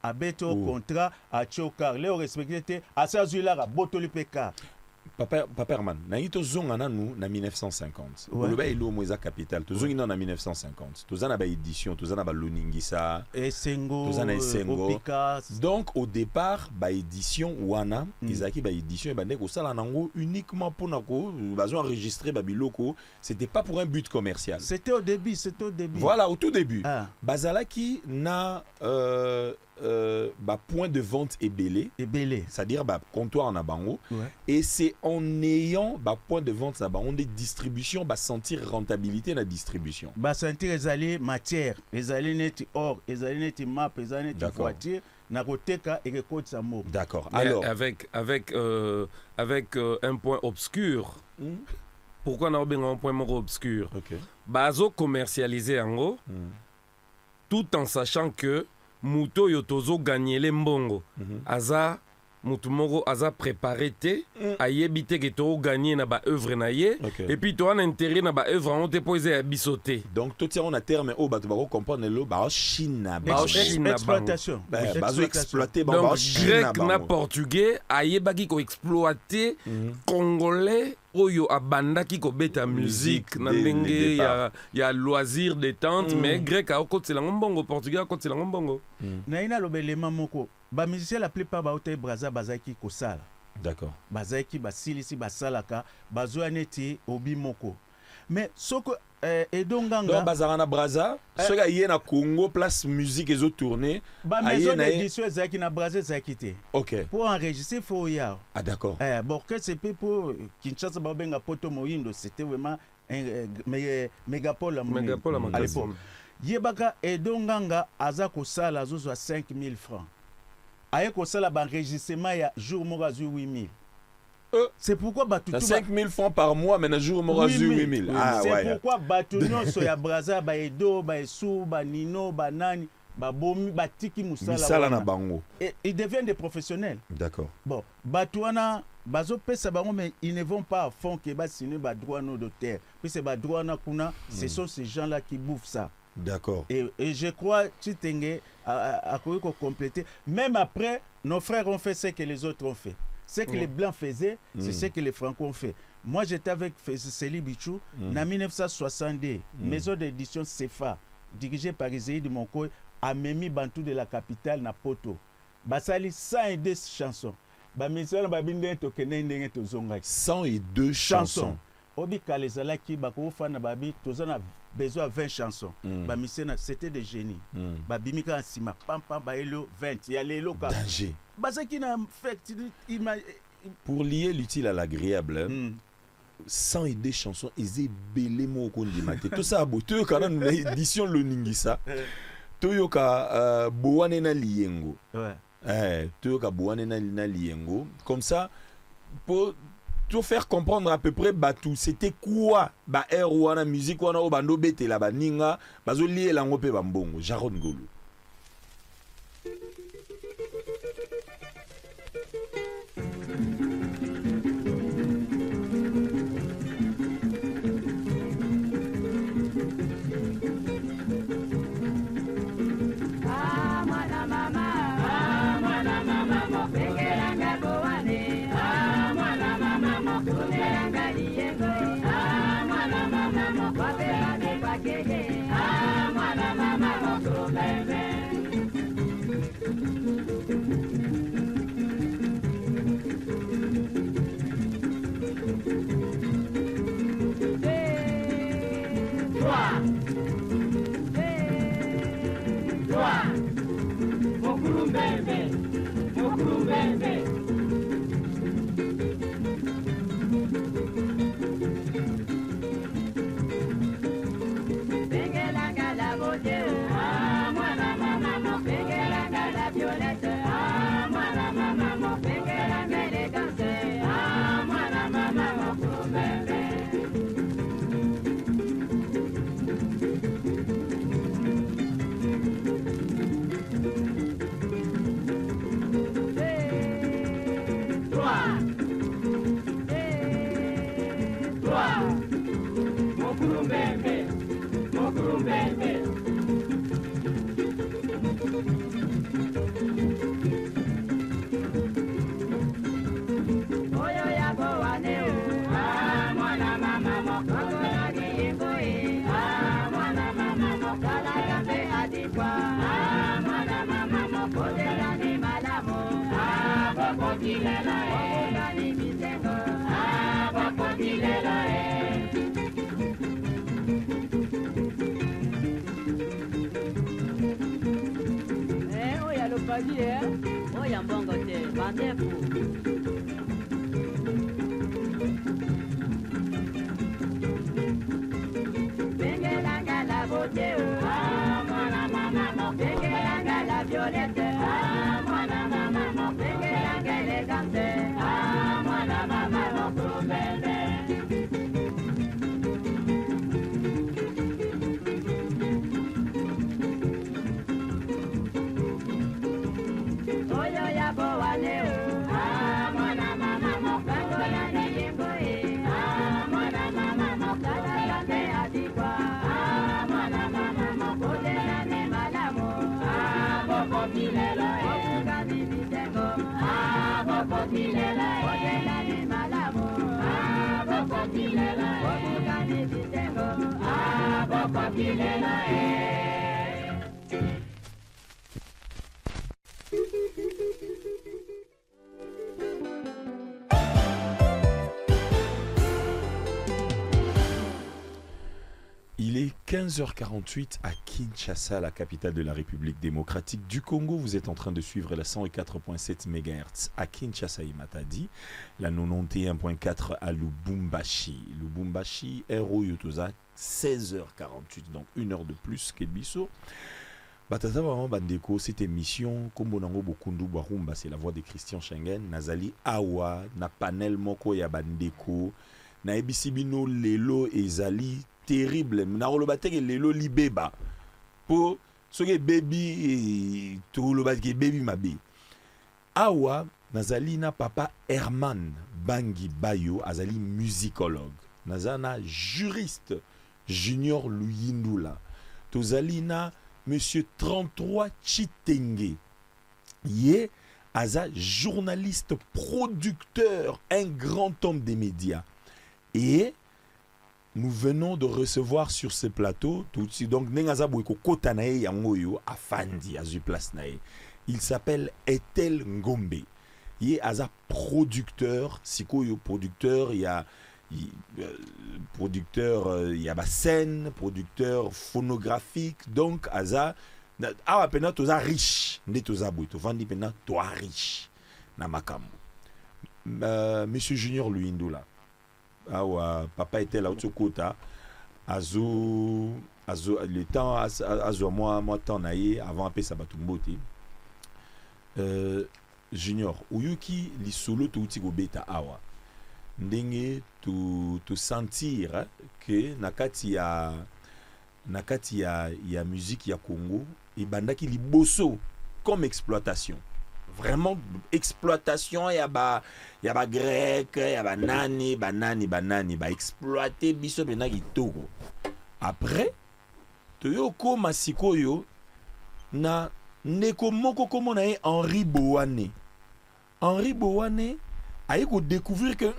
A beto contrat, à Tchokar, les respectés, à Sazula, à Botolipeka. Papa Herman, naïto zongana nous na 1950. Le bail lo moisa capital. To zongina na 1950. To zana ba édition, to zana ba loningisa. Esengo. To zana Esengo. Donc au départ ba édition wana, izaki ba édition ba ndeko sala nango uniquement pour nako bazo enregistrer ba biloko, c'était pas pour un but commercial. C'était au début. Voilà, au tout début. Bazalaki na point de vente ébélé, c'est-à-dire comptoir en abango, et c'est en ayant point de vente en abango des distributions, sentir rentabilité dans la distribution. Sentir les allées matière, les allées net or, les allées net map, les allées net voiture, naroteka et récolte sa mot. D'accord. Alors avec un point obscur. Pourquoi on a un point obscur? Bazo commercialisé en gros, tout en sachant que Muto yotozo gagner les mbongo. Aza mutu moko aza préparé te ayebite que to gagner na ba œuvre na ye et puis to an intérêt na ba œuvre on te poser à bisoter. Donc tout ça on a terme au bato bako comprendre le ba Chine exploitation. Bazo exploiter ba grec na portugais ayebaki ko exploiter congolais oyo abandaki ko beta musique na ndenge ya loisir détente mais grec a okotela mbongo portugais okotela mbongo na ina lobelema moko ba musicien la plupart ba hotel braza bazaki ko sala. D'accord. Bazaki basilisi basalaka bazo aneti obi moko mais soko edonganga donc bazarana braza soka yena Congo place musique ezo tourner ba maison d'édition ezaki na braza ezaki te. OK. Pour enregistrer faut ya. Ah d'accord. Bon que c'est pour Kinshasa ba benga poto moyindo c'était vraiment un mégapole à l'époque. Yebaka edonganga aza ko sala zo 5 000 francs. Aye ko sala ba enregistrement ya jour moko azu 8 000. C'est pourquoi Batu. 5 000 francs par mois, mais un jour, on aura 8 000. C'est pourquoi Batu Nyonso ya Braza, Baedo, Baesu, Banino, Banani, Babomi, Batiki Moussala. Et ils deviennent des professionnels. D'accord. Bon, Batouana, Bazo Pesa Bango, mais ils ne vont pas à fond que Bassine Badouano de terre. Puis c'est Badouana Kuna, ce sont ces gens-là qui bouffent ça. D'accord. Et je crois que Chitenge a complété. Même après, nos frères ont fait ce que les autres ont fait. Ce que les Blancs faisaient, c'est ce que les Franco ont fait. Moi, j'étais avec Célie Bichou en 1962, maison d'édition CEFA, dirigée par Isaïe de Monkoy, à Memi Bantou de la capitale, na Poto. Basali 102 chansons. 102 chansons. Obi Kalezalaki, Bako Fana Babi, Tozana besoin de 20 chansons. C'était des génies. Babimika Ansima, Pam Pam Baelo 20. Il y a les locaux. Danger. Pour lier l'utile à l'agréable, 102 chansons, ils ont belé mots qu'on dit. Tout ça, tu as quand même une édition le Ningisa. Tu as Boane na Liengo. Tu as Boane na Liengo. Comme ça, pour tout faire comprendre à peu près Batu, c'était quoi ba air ou la musique ou na bando bete la ba ninga, bazo lié la ngope bambongo, Jaron Golo. Il est 15h48 à Kinshasa, la capitale de la République démocratique du Congo. Vous êtes en train de suivre la 104.7 MHz à Kinshasa et Matadi, la 91.4 à Lubumbashi. Lubumbashi, Hero Yotoza, 16h48, donc 1 heure de plus qu'Ebiso. Batata vraiment bandeko cette émission comme bonango bokundu barumba c'est la voix de Christian Schengen nazali awa na panel moko ya bandeko na ebisibino lelo ezali terrible na roloba teke lelo libeba po soke baby to lo batiki baby mabe awa nazali na papa Herman Bangi Bayo azali musicologue nazana juriste Junior Luyindula tozali na Monsieur 33 Chitenge, yé aza journaliste, producteur, un grand homme des médias. Et nous venons de recevoir sur ce plateau, tout de suite, donc Nengaza Boueko Kotanae Yangoyo Afandi Azu Place Nae. Il s'appelle Etel Ngombe. Yé aza producteur, Sikoyo producteur, il y a producteur il y a scène producteur phonographique donc aza awa pena toza riche nde toza boy to vandi pena toi riche na makambo monsieur Junior Luyindula awa papa était là au kota azo le temps azo moi temps naie avant apé sabatumbote Junior uyuki li solo to uti go beta awa ndenge tu sentir que nakati ya musique ya Congo et bandaki liboso comme exploitation vraiment exploitation ya ba grec ya ba nani ba exploiter biso bena kitoko après toyoko masikoyo na ndeko moko komo na Henri Bowane aye ko découvrir que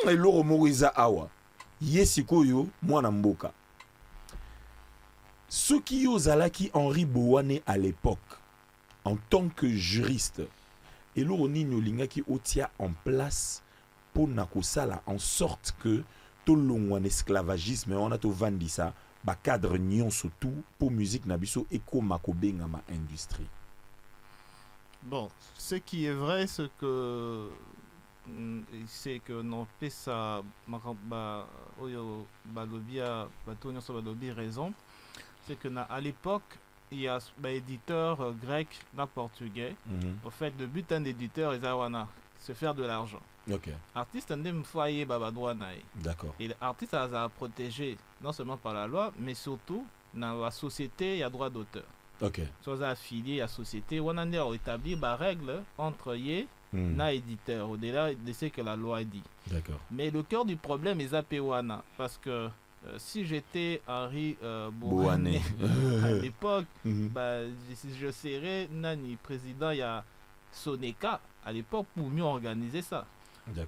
eloko moko eza awa ye sikoyo mwana mboka soki yo ozalaki Henri Bowane à l'époque en tant que juriste eloko nini olingaki otia en place mpona kosala en sorte que tolongwa na esclavagisme wana tovandisa bacadre nyonso tout pour musique na biso ekoma kobengama industrie. Bon, ce qui est vrai, c'est que non pesa makamba oyo balobia batonyo so balobi raison, c'est que à l'époque il y a éditeur grec na portugais. En fait le but d'un éditeur est wana se faire de l'argent. OK. Artiste ndem foyer baba droit nae. D'accord. Et l'artiste a protégé non seulement par la loi mais surtout dans la société il y a droit d'auteur. OK. Soit affilié à société, on a établi des règles entre yé na éditeur au-delà de ce que la loi dit. D'accord. Mais le cœur du problème est Zapéwana parce que si j'étais Henri Bowane à l'époque, je serais nani président il y a Soneka à l'époque pour mieux organiser ça.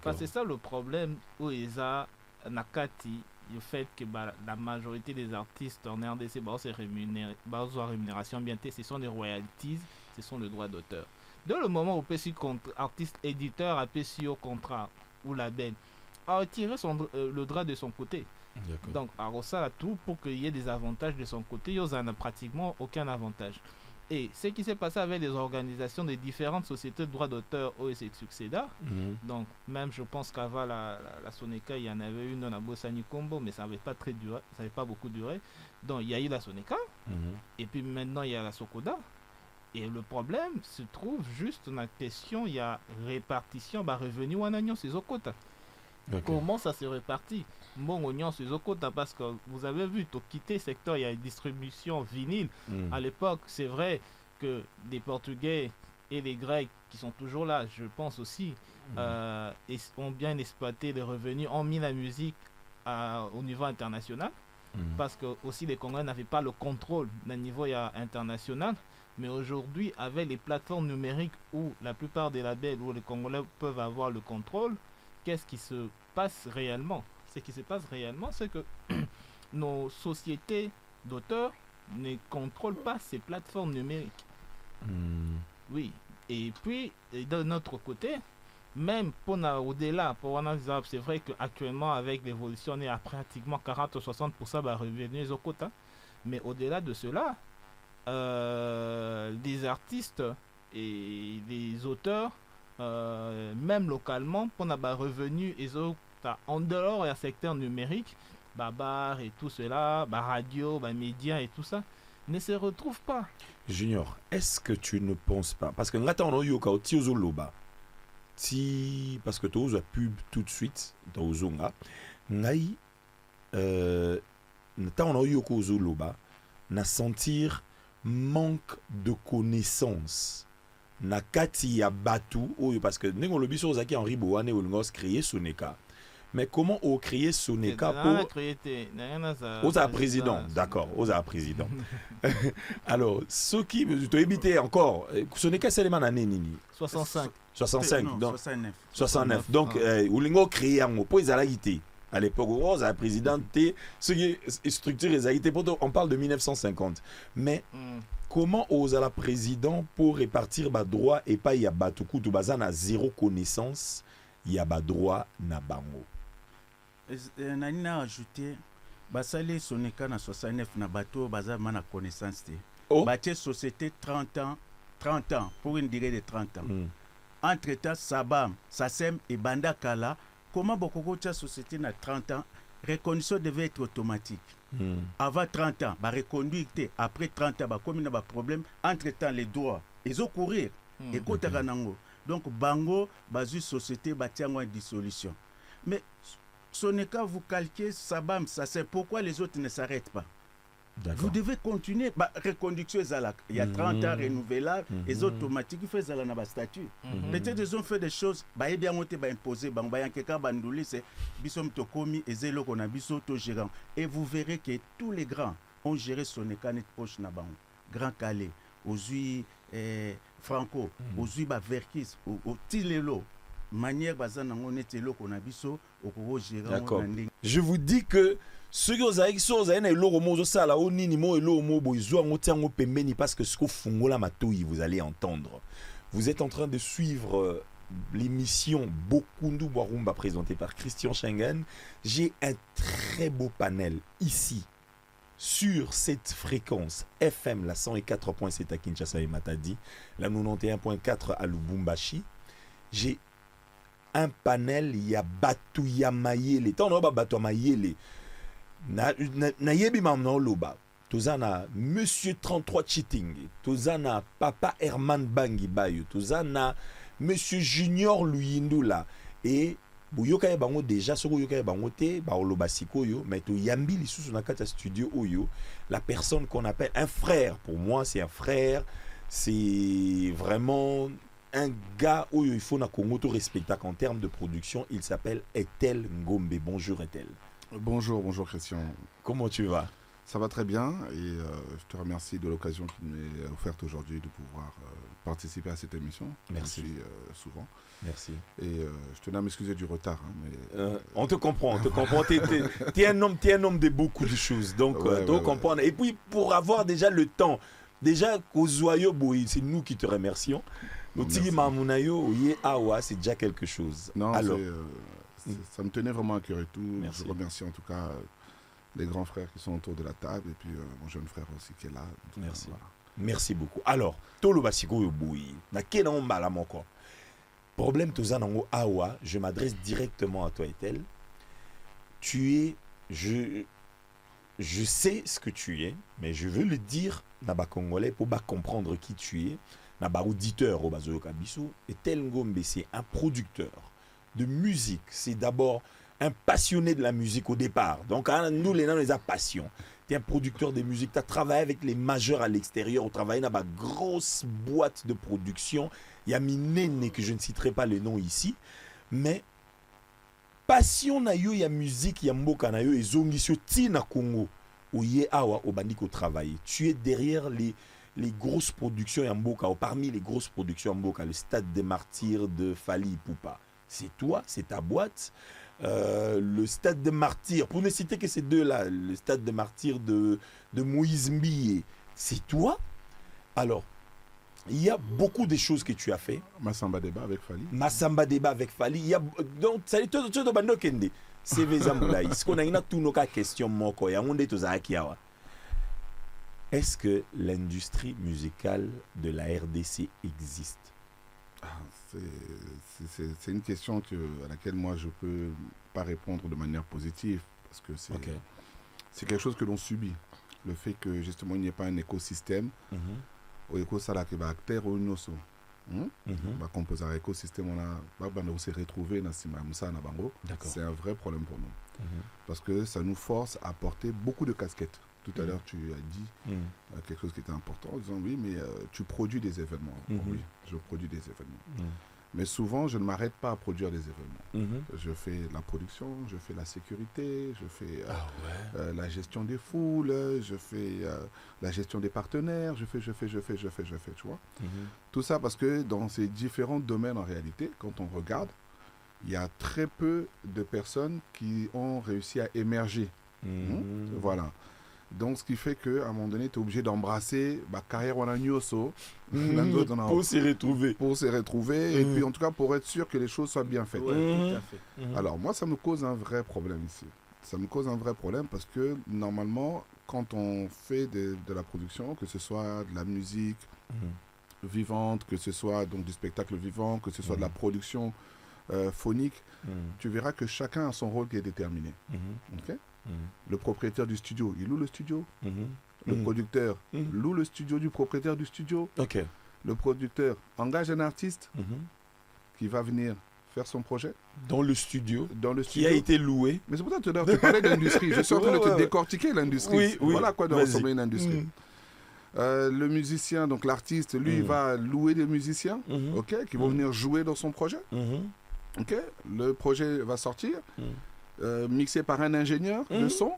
Parce que c'est ça le problème où ils a Nakati. Le fait que la majorité des artistes en RDC rémunération bien ce sont des royalties, ce sont les droits d'auteur. Dès le moment où artiste éditeur a payé au contrat ou label a retiré le droit de son côté. Donc ça a tout pour qu'il y ait des avantages de son côté, il n'y a pratiquement aucun avantage. Et ce qui s'est passé avec les organisations des différentes sociétés de droits d'auteur OSC succéda, donc même je pense qu'avant la Soneka, il y en avait une à Bossani Combo, mais ça n'avait pas beaucoup duré. Donc il y a eu la Soneka, et puis maintenant il y a la Sokoda. Et le problème se trouve juste dans la question, il y a répartition, revenu ou en ces quotas. Comment ça se répartit? Bon, oignon sur Zokota parce que vous avez vu, tu quitter le secteur, il y a une distribution vinyle. À l'époque, c'est vrai que les Portugais et les Grecs qui sont toujours là, je pense aussi, ont bien exploité les revenus, ont mis la musique au niveau international. Parce que aussi les Congolais n'avaient pas le contrôle d'un niveau international. Mais aujourd'hui, avec les plateformes numériques où la plupart des labels où les Congolais peuvent avoir le contrôle, qu'est-ce qui se passe réellement? Ce qui se passe réellement, c'est que nos sociétés d'auteurs ne contrôlent pas ces plateformes numériques. Oui. Et puis, d'un autre côté, même au-delà, c'est vrai qu'actuellement, avec l'évolution, on est à pratiquement 40 ou 60% de revenus au quota. Mais au-delà de cela, des artistes et des auteurs, même localement, pour avoir revenus en dehors du secteur numérique, bar et tout cela, radio, médias et tout ça, ne se retrouvent pas. Junior, est-ce que tu ne penses pas, parce que ngata on a eu au tiozo loba, si parce que tu as pub tout de suite dans Ozonga, ngai nata on a eu au loba, na sentir manque de connaissances. Na kati ya batu oyo parce que nengo lobi so zaki Henri Boane ou ngos créer Soneka. Mais comment on créer Soneka pour aux président, d'accord, aux président. Alors, ceux qui tu éviter encore Soneka c'est les manane nini 65 non, donc 69. Donc ou créer en pour les à l'époque où la présidente ce qui structure les haïtés on parle de 1950 mais comment ose la président pour répartir ba droit et pas y a batuku tout bazan à zéro connaissance y a ba droit na bango nani ajouté basali Soneka na 69 na bateau bazan na connaissance bâtir société 30 ans pour une durée de 30 ans entre temps Sabam Sassem et Banda Kala. Comment beaucoup de sociétés na 30 ans, reconnaissance devait être automatique. Avant 30 ans, bah reconduite, après 30 ans, bah comme il y a un problème, entre-temps les droits, ils ont courir. Et côté Ranango. Donc Bango, bah une société, bah tiens une dissolution. Mais Soneka, vous calquez Sabam, ça c'est pourquoi les autres ne s'arrêtent pas. Vous devez continuer. Bah, reconduction, il y a 30 ans renouvelable, et automatiques, ils font ça statut. Peut-être qu'ils ont fait des choses, bah, et bien, on t'a imposé, bah, on quelqu'un bandouli, c'est bisom tokomi, et zélo qu'on a biso to gérant. Et vous verrez que tous les grands ont géré Soneka net proche naban. Grand Calais, Ozui, Franco, Ozui, bah, Verkis, au Tilelo. Manière bazan on était là qu'on a biso au gérant. D'accord. Je vous dis que ceux qui ont été l'oromo sala au nini mo l'oromo boizo en tiango pembeni parce que ce qu'on fungola matouille vous allez entendre. Vous êtes en train de suivre l'émission Bokundu Boarumba présentée par Christian Schengen. J'ai un très beau panel ici sur cette fréquence FM la 104.7 à Kinshasa et Matadi, la 91.4 à Lubumbashi. J'ai un panel, il y a Batouya Mayele. Tant on a Batouya Mayele. Na yebi mamna loba. Tozana Monsieur 33 Cheating. Tozana Papa Herman Bangi Bayo. Tozana Monsieur Junior Luindula. Et Bouyoka e bango déjà, ce Bouyoka e bango te, ba oloba sikoyo, mais to yambi li sous na kata studio oyo, la personne qu'on appelle un frère. Pour moi, c'est un frère. C'est vraiment un gars où il faut na Congo tout respecter en termes de production. Il s'appelle Etel Ngombe. Bonjour Etel. Bonjour Christian. Comment tu vas? Ça va très bien et je te remercie de l'occasion qui m'est offerte aujourd'hui de pouvoir participer à cette émission. Merci. Je suis souvent. Merci. Et je tenais à m'excuser du retard. Mais, on te comprend, tu es un homme de beaucoup de choses. Donc, comprendre. Et puis, pour avoir déjà le temps, déjà, Kozoyo, c'est nous qui te remercions. C'est déjà quelque chose. Non, alors, ça me tenait vraiment à cœur et tout. Merci. Je remercie en tout cas les grands frères qui sont autour de la table et puis mon jeune frère aussi qui est là. Merci. Voilà. Merci beaucoup. Alors, Tolo Basiko Yoboui, na kenan mbala moko. Problème tozanango awa, je m'adresse directement à toi Etel. Tu es je sais ce que tu es, mais je veux le dire na ba congolais pour ba comprendre qui tu es. Na ba auditeur au bazo kabiso, Etel Ngombe c'est un producteur de musique, c'est d'abord un passionné de la musique au départ. Donc, nous, les gens, les a passion. Tu es un producteur de musique, tu as travaillé avec les majeurs à l'extérieur, tu as travaillé dans ma grosse boîte de production. Il y a Minene, que je ne citerai pas le nom ici, mais passion na yo, il y a musique, il y a mboka na yo, et zongisio ti na Congo, où y est awa, au bandiko travailler. Tu es derrière les grosses productions ya mboka, ou parmi les grosses productions ya mboka, le Stade des Martyrs de Fali Ipupa. C'est toi, c'est ta boîte. Le Stade des Martyrs, pour ne citer que ces deux-là, le Stade des Martyrs de Moïse Mbié, c'est toi. Alors, il y a beaucoup de choses que tu as fait. Massamba Débat avec Fali. Massamba Débat avec Fali. Il y a donc ça dit tout de bando kende. C'est Vezamoulaï. Ce qu'on a une tout nos cas question moko ya onde to zakiawa. Est-ce que l'industrie musicale de la RDC existe? C'est une question à laquelle moi je ne peux pas répondre de manière positive parce que c'est quelque chose que l'on subit. le fait que justement il n'y ait pas un écosystème. Au écosystème, il y a des acteurs ou une composer un écosystème, on s'est retrouvé dans c'est un vrai problème pour nous. Parce que ça nous force à porter beaucoup de casquettes. Tout à l'heure, tu as dit quelque chose qui était important en disant oui, mais tu produis des événements. Oui, je produis des événements. Mais souvent, je ne m'arrête pas à produire des événements. Je fais la production, je fais la sécurité, je fais la gestion des foules, je fais la gestion des partenaires, je fais, tu vois. Tout ça parce que dans ces différents domaines, en réalité, quand on regarde, il y a très peu de personnes qui ont réussi à émerger. Voilà. Donc, ce qui fait qu'à un moment donné, tu es obligé d'embrasser la carrière pour s'y retrouver. Pour s'y retrouver, et puis en tout cas pour être sûr que les choses soient bien faites. Tout à fait. Alors, moi, ça me cause un vrai problème ici. Ça me cause un vrai problème parce que normalement, quand on fait de la production, que ce soit de la musique vivante, que ce soit donc du spectacle vivant, que ce soit de la production phonique, tu verras que chacun a son rôle qui est déterminé. Ok. Le propriétaire du studio, il loue le studio. Le producteur loue le studio du propriétaire du studio. Le producteur engage un artiste qui va venir faire son projet. Dans le studio qui a été loué. Mais c'est pour ça que tu parlais d'industrie. Je suis en train de te décortiquer l'industrie. Voilà quoi doit ressembler une industrie. Le musicien, donc l'artiste, lui, il va louer des musiciens qui vont venir jouer dans son projet. Le projet va sortir. Mixé par un ingénieur de son.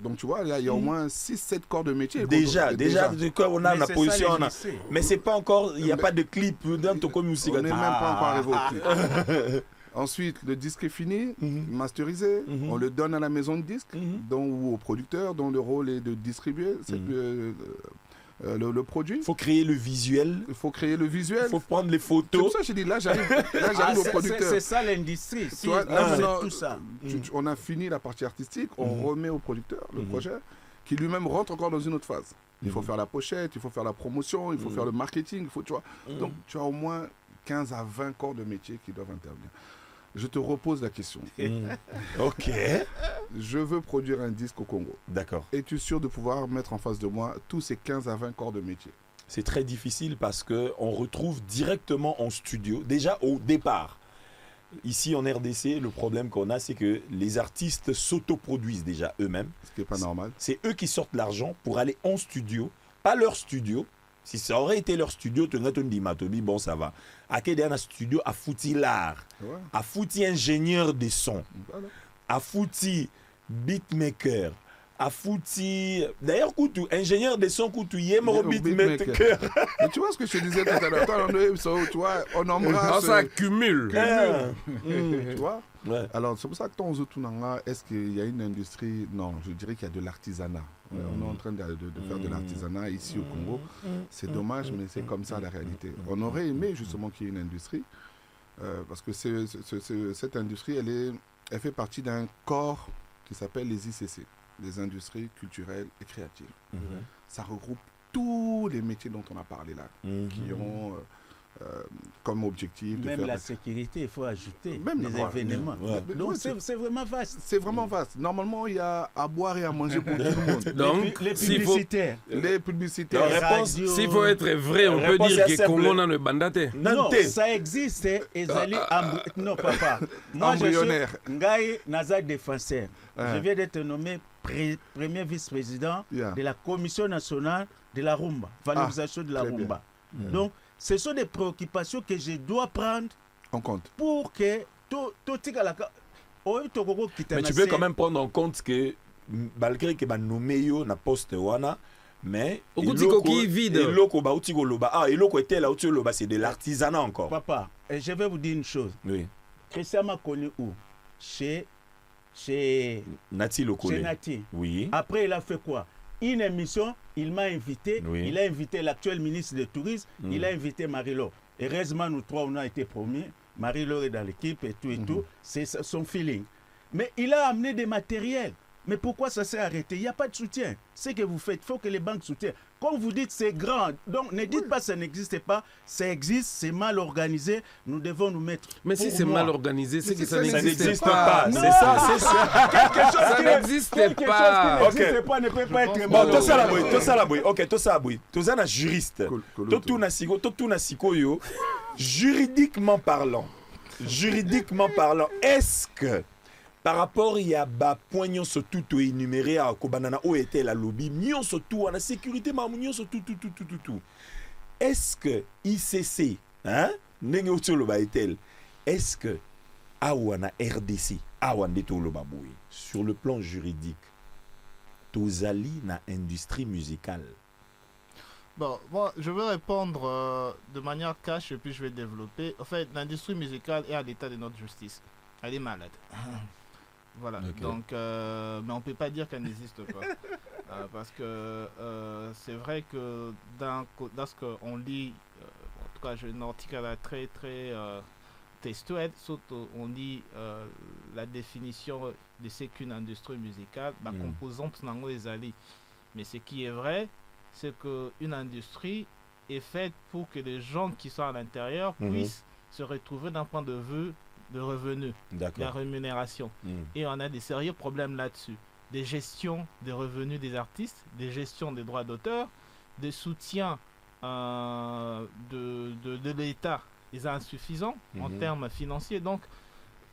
Donc tu vois, là, il y a au moins 6-7 corps de métier. Déjà, de quoi on a la position. Mais c'est pas encore, il n'y a pas de clip dans ton musique. On n'est même pas encore arrivé au clip. Ensuite, le disque est fini, masterisé, on le donne à la maison de disques ou au producteur dont le rôle est de distribuer le produit. Il faut créer le visuel. Il faut créer le visuel. Il faut prendre les photos. C'est pour ça que je dis, là j'arrive au producteur. C'est ça l'industrie. Tout ça. On a fini la partie artistique, on remet au producteur le projet, qui lui-même rentre encore dans une autre phase. Il faut faire la pochette, il faut faire la promotion, il faut faire le marketing, tu vois. Donc tu as au moins 15 à 20 corps de métier qui doivent intervenir. Je te repose la question. Ok. Je veux produire un disque au Congo. D'accord. Es-tu sûr de pouvoir mettre en face de moi tous ces 15 à 20 corps de métier? C'est très difficile parce qu'on retrouve directement en studio, déjà au départ. Ici en RDC, le problème qu'on a, c'est que les artistes s'autoproduisent déjà eux-mêmes. Ce qui n'est pas normal. C'est eux qui sortent l'argent pour aller en studio, pas leur studio. Si ça aurait été leur studio, tu aurais dit, bon, ça va. À quel un studio a foutu l'art, a foutu ingénieur de son, a foutu beatmaker, a foutu. D'ailleurs, ingénieur de son, beatmaker. Mais tu vois ce que je te disais tout à l'heure, tu vois, on embrasse. Ça accumule. Tu vois? Alors, c'est pour ça que ton Zotunanga, est-ce qu'il y a une industrie? Non, je dirais qu'il y a de l'artisanat. On est en train de faire de l'artisanat ici au Congo. C'est dommage, mais c'est comme ça la réalité. On aurait aimé justement qu'il y ait une industrie, parce que cette industrie, elle fait partie d'un corps qui s'appelle les ICC, les industries culturelles et créatives. Ça regroupe tous les métiers dont on a parlé là, qui ont comme objectif de même faire la sécurité, il faut ajouter même les événements. Donc c'est vraiment vaste. C'est vraiment vaste. Normalement, il y a à boire et à manger pour tout le monde. Donc, les publicitaires. Les publicitaires. S'il faut être vrai, on peut dire que Congo n'a le bandate. Non, ça existe. Non, papa. Moi, embryonnaire. Je suis Ngaï Nazar défenseur. Je viens d'être nommé premier vice-président de la Commission nationale de la rumba, valorisation de la rumba. Donc, ce sont des préoccupations que je dois prendre en compte pour que mais tu peux quand même prendre en compte que malgré que nommé na poste wana mais vide c'est de l'artisanat encore. Papa, je vais vous dire une chose. Oui. Christian m'a connu où? Chez Nati Lokole. Chez Nati. Oui. Après, il a fait quoi? Une émission, il m'a invité. Oui. Il a invité l'actuel ministre du Tourisme. Il a invité Marie-Laure. Heureusement, nous trois, on a été promis. Marie-Laure est dans l'équipe et tout et tout. C'est son feeling. Mais il a amené des matériels. Mais pourquoi ça s'est arrêté? Il n'y a pas de soutien. Ce que vous faites, il faut que les banques soutiennent. quand vous dites c'est grand, donc ne dites pas ça n'existe pas, ça existe, c'est mal organisé, nous devons nous mettre. Mais si c'est mal organisé, c'est que ça n'existe pas. Non, c'est ça. Ça n'existe pas. Quelque chose qui n'existe pas ne peut pas être Bon, mal tout ça organisé. la boy. Ok, tout ça la boy. Tout ça na juriste. Tout na sikoyo. Juridiquement parlant, est-ce que par rapport il y a ba point nyonso tout énuméré à kobanana o était la lobby nyonso tout en sécurité ma nyonso tout. Est-ce que ICC hein ndenge otolo ba etel est-ce que awana RDC awande to lo baboy sur le plan juridique tozali na industrie musicale? Bon, moi, je vais répondre de manière cash et puis je vais développer. En fait, l'industrie musicale est à l'état de notre justice. Elle est malade. Voilà. Okay. Donc, mais on ne peut pas dire qu'elle n'existe pas. Parce que c'est vrai que dans ce qu'on lit, en tout cas, j'ai un article très textuel, surtout on lit la définition de ce qu'une industrie musicale, la composante nango ezali. Mais ce qui est vrai, c'est qu'une industrie est faite pour que les gens qui sont à l'intérieur puissent se retrouver d'un point de vue de revenus, de la rémunération. Et on a des sérieux problèmes là-dessus. Des gestions des revenus des artistes, des gestions des droits d'auteur, des soutiens de l'État est insuffisant en termes financiers. Donc,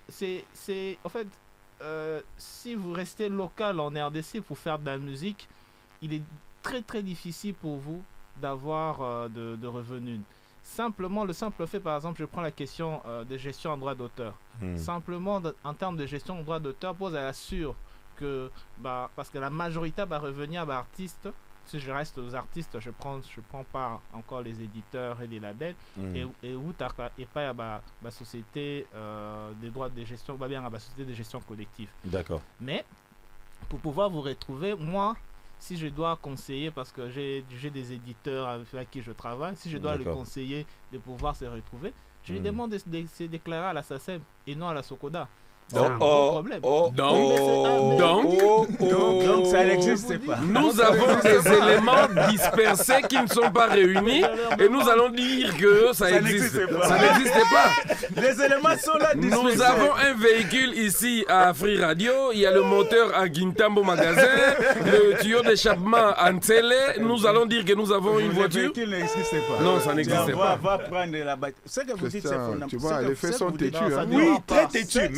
c'est en fait, si vous restez local en RDC pour faire de la musique, il est très difficile pour vous d'avoir de revenus. Simplement, le simple fait, par exemple, je prends la question de gestion en droit d'auteur. Simplement, en termes de gestion en droit d'auteur, pose à l'assure que, parce que la majorité va revenir à l'artiste. Si je reste aux artistes, je prends pas encore les éditeurs et les labels, et où et pas à la société des droits de gestion, va bien à la société de gestion collective. D'accord. Mais, pour pouvoir vous retrouver, moi, si je dois conseiller, parce que j'ai des éditeurs avec qui je travaille, si je dois le conseiller de pouvoir se retrouver, je lui demande de se déclarer à la SACEM et non à la Socoda. C'est un gros problème. Donc ça n'existe pas. Nous avons des éléments dispersés qui ne sont pas réunis et nous allons dire que ça existe. Ça n'existe pas. Les éléments sont là dispersés. Nous avons un véhicule ici à Free Radio. Il y a le moteur à Guintambo Magasin, le tuyau d'échappement à Ntsele. Nous allons dire que nous avons une voiture. Le véhicule n'existe pas. Non, ça n'existe pas. Va prendre la bâtisse. Ce que vous dites, c'est fondamental. Tu vois, les faits sont têtus. Oui, très têtus.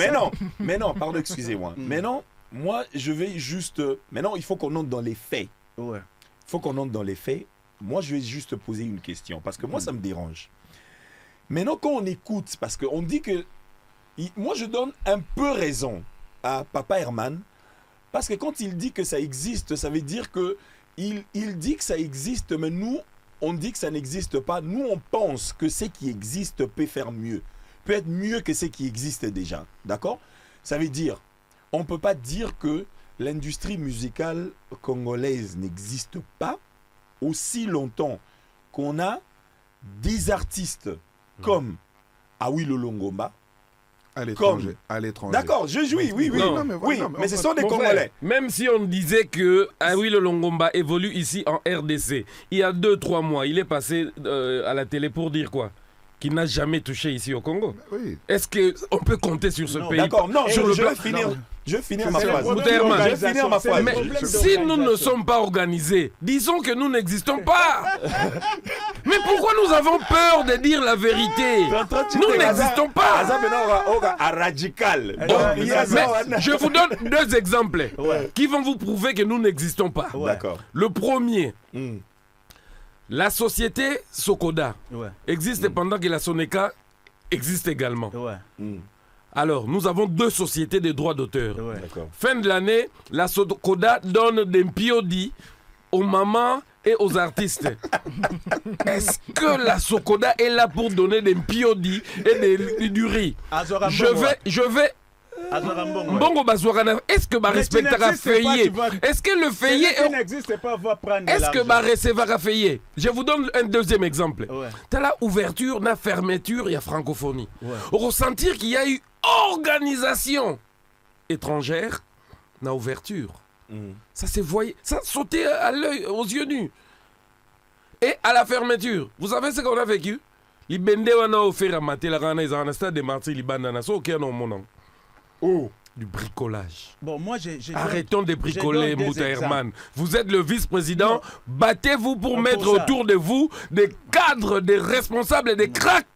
Mais non, pardon, excusez-moi. Maintenant, moi, je vais juste... Maintenant, il faut qu'on entre dans les faits. Ouais. Il faut qu'on entre dans les faits. Moi, je vais juste poser une question, parce que moi, ça me dérange. Maintenant, quand on écoute, parce qu'on dit que... Moi, je donne un peu raison à Papa Herman, parce que quand il dit que ça existe, ça veut dire que il dit que ça existe, mais nous, on dit que ça n'existe pas. Nous, on pense que ce qui existe peut faire mieux. Peut être mieux que ce qui existe déjà. D'accord ? Ça veut dire, on ne peut pas dire que l'industrie musicale congolaise n'existe pas aussi longtemps qu'on a des artistes comme Awilo Longomba. À l'étranger. D'accord, je jouis, oui. Mais ce sont des Congolais. Même si on disait que Awilo Longomba évolue ici en RDC, il y a 2-3 mois, il est passé à la télé pour dire quoi ? Qui n'a jamais touché ici au Congo. Oui. Est-ce qu'on peut compter sur ce pays? D'accord, non, je vais finir ma phrase. Mais si nous ne sommes pas organisés, disons que nous n'existons pas. Mais pourquoi nous avons peur de dire la vérité? Nous n'existons pas. Radical. Mais je vous donne 2 exemples qui vont vous prouver que nous n'existons pas. D'accord. Le premier... La société Socoda existe pendant que la Soneca existe également. Alors, nous avons 2 sociétés de droits d'auteur. Fin de l'année, la Socoda donne des piodis aux mamans et aux artistes. Est-ce que la Socoda est là pour donner des piodis et du riz? Je vais Mbongo Bazouarana, est-ce que respectera Feuillet? Est-ce que le Feuillet n'existe pas, va prendre. Est-ce que recevra Feuillet? Je vous donne un deuxième exemple. T'as la ouverture, la fermeture, il y a francophonie. Ressentir qu'il y a eu organisation étrangère, la ouverture. Ça s'est voyé, ça sautait à l'œil, aux yeux nus. Et à la fermeture, vous savez ce qu'on a vécu? Les bende on a offert à mater la rana, ils ont un stade de Marty, les bandanas, ok non mon nom. Oh, du bricolage. Bon, moi, arrêtons de bricoler, Mbouta Herman. Vous êtes le vice-président. Battez-vous pour mettre autour de vous des cadres, des responsables, des cracks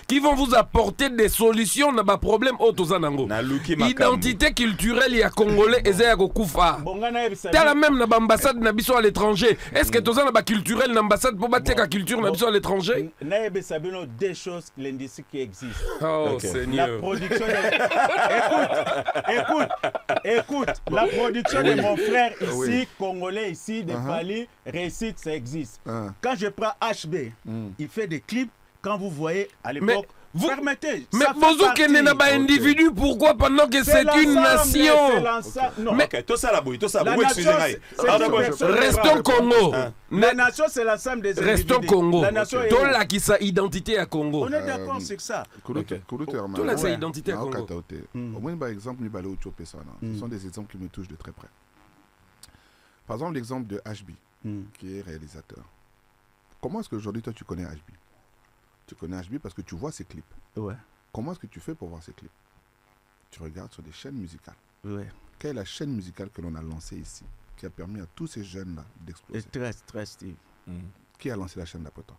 qui vont vous apporter des solutions à des problèmes. Identité culturelle, il y a Congolais et Zéa Gokoufa. T'as même dans l'ambassade nabiso à l'étranger. Est-ce que tu as une culturelle l'ambassade pour battre la culture nabiso à l'étranger? Des choses l'indice qui existent. Oh Seigneur. La production. Écoute, la production de mon frère ici, congolais ici, de Fali, récite, ça existe. Quand je prends HB, il fait des clips, quand vous voyez à l'époque, permettez. Mais Bozouk n'est pas un individu, pourquoi pendant que c'est une nation? Mais tout ça la bouille, excusez-moi. Restons Congo. La nation, c'est l'ensemble des individus. Restons Congo. Tout là qui sa identité à Congo. On est d'accord, c'est que ça. Tout là sa identité à Congo. Au moins, par exemple, ce sont des exemples qui me touchent de très près. Par exemple, l'exemple de HB, qui est réalisateur. Comment est-ce qu'aujourd'hui, toi, tu connais HB? Tu connais HB parce que tu vois ses clips. Ouais. Comment est-ce que tu fais pour voir ses clips? Tu regardes sur des chaînes musicales. Ouais. Quelle est la chaîne musicale que l'on a lancée ici, qui a permis à tous ces jeunes-là d'exploser? Très Steve. Qui a lancé la chaîne d'après toi?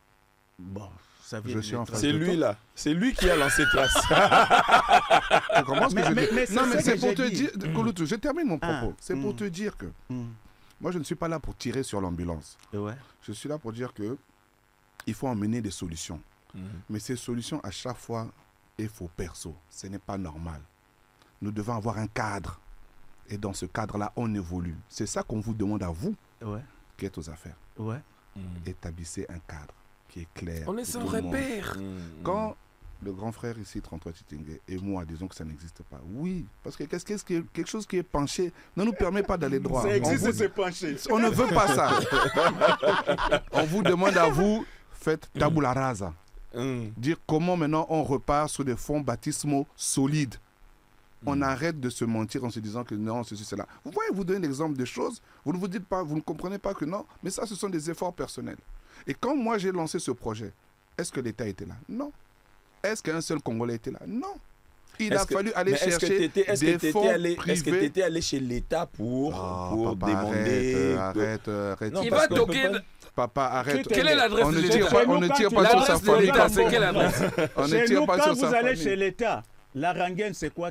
Bon, ça vient c'est lui là. C'est lui qui a lancé Trace. Non, mais c'est pour te dire, Kouloutou, je termine mon propos. C'est pour te dire que moi, je ne suis pas là pour tirer sur l'ambulance. Ouais. Je suis là pour dire que il faut emmener des solutions. Mais ces solutions, à chaque fois, il faut perso. Ce n'est pas normal. Nous devons avoir un cadre. Et dans ce cadre-là, on évolue. C'est ça qu'on vous demande à vous, qui êtes aux affaires. Établissez un cadre qui est clair. On est sans repère. Quand le grand frère ici, 33 Titingue, et moi, disons que ça n'existe pas. Oui, parce que quelque chose qui est penché ne nous permet pas d'aller droit. Ça existe, c'est penché. On ne veut pas ça. On vous demande à vous, faites tabula rasa. Dire comment maintenant on repart sur des fonds baptismaux solides. On arrête de se mentir en se disant que non, ceci, cela. Vous voyez, vous donnez l'exemple de choses, vous ne vous dites pas, vous ne comprenez pas que non, mais ça, ce sont des efforts personnels. Et quand moi j'ai lancé ce projet, est-ce que l'État était là? Non. Est-ce qu'un seul Congolais était là? Non. Il a fallu aller chercher des fonds privés. Est-ce que tu étais allé chez l'État pour demander... Arrête. Il va toquer... Papa, arrête. Quelle est l'adresse de l'État? On ne tire pas sur sa famille. C'est quelle adresse? On ne tire pas sur sa famille. Quand vous allez chez l'État, la rengaine, c'est quoi?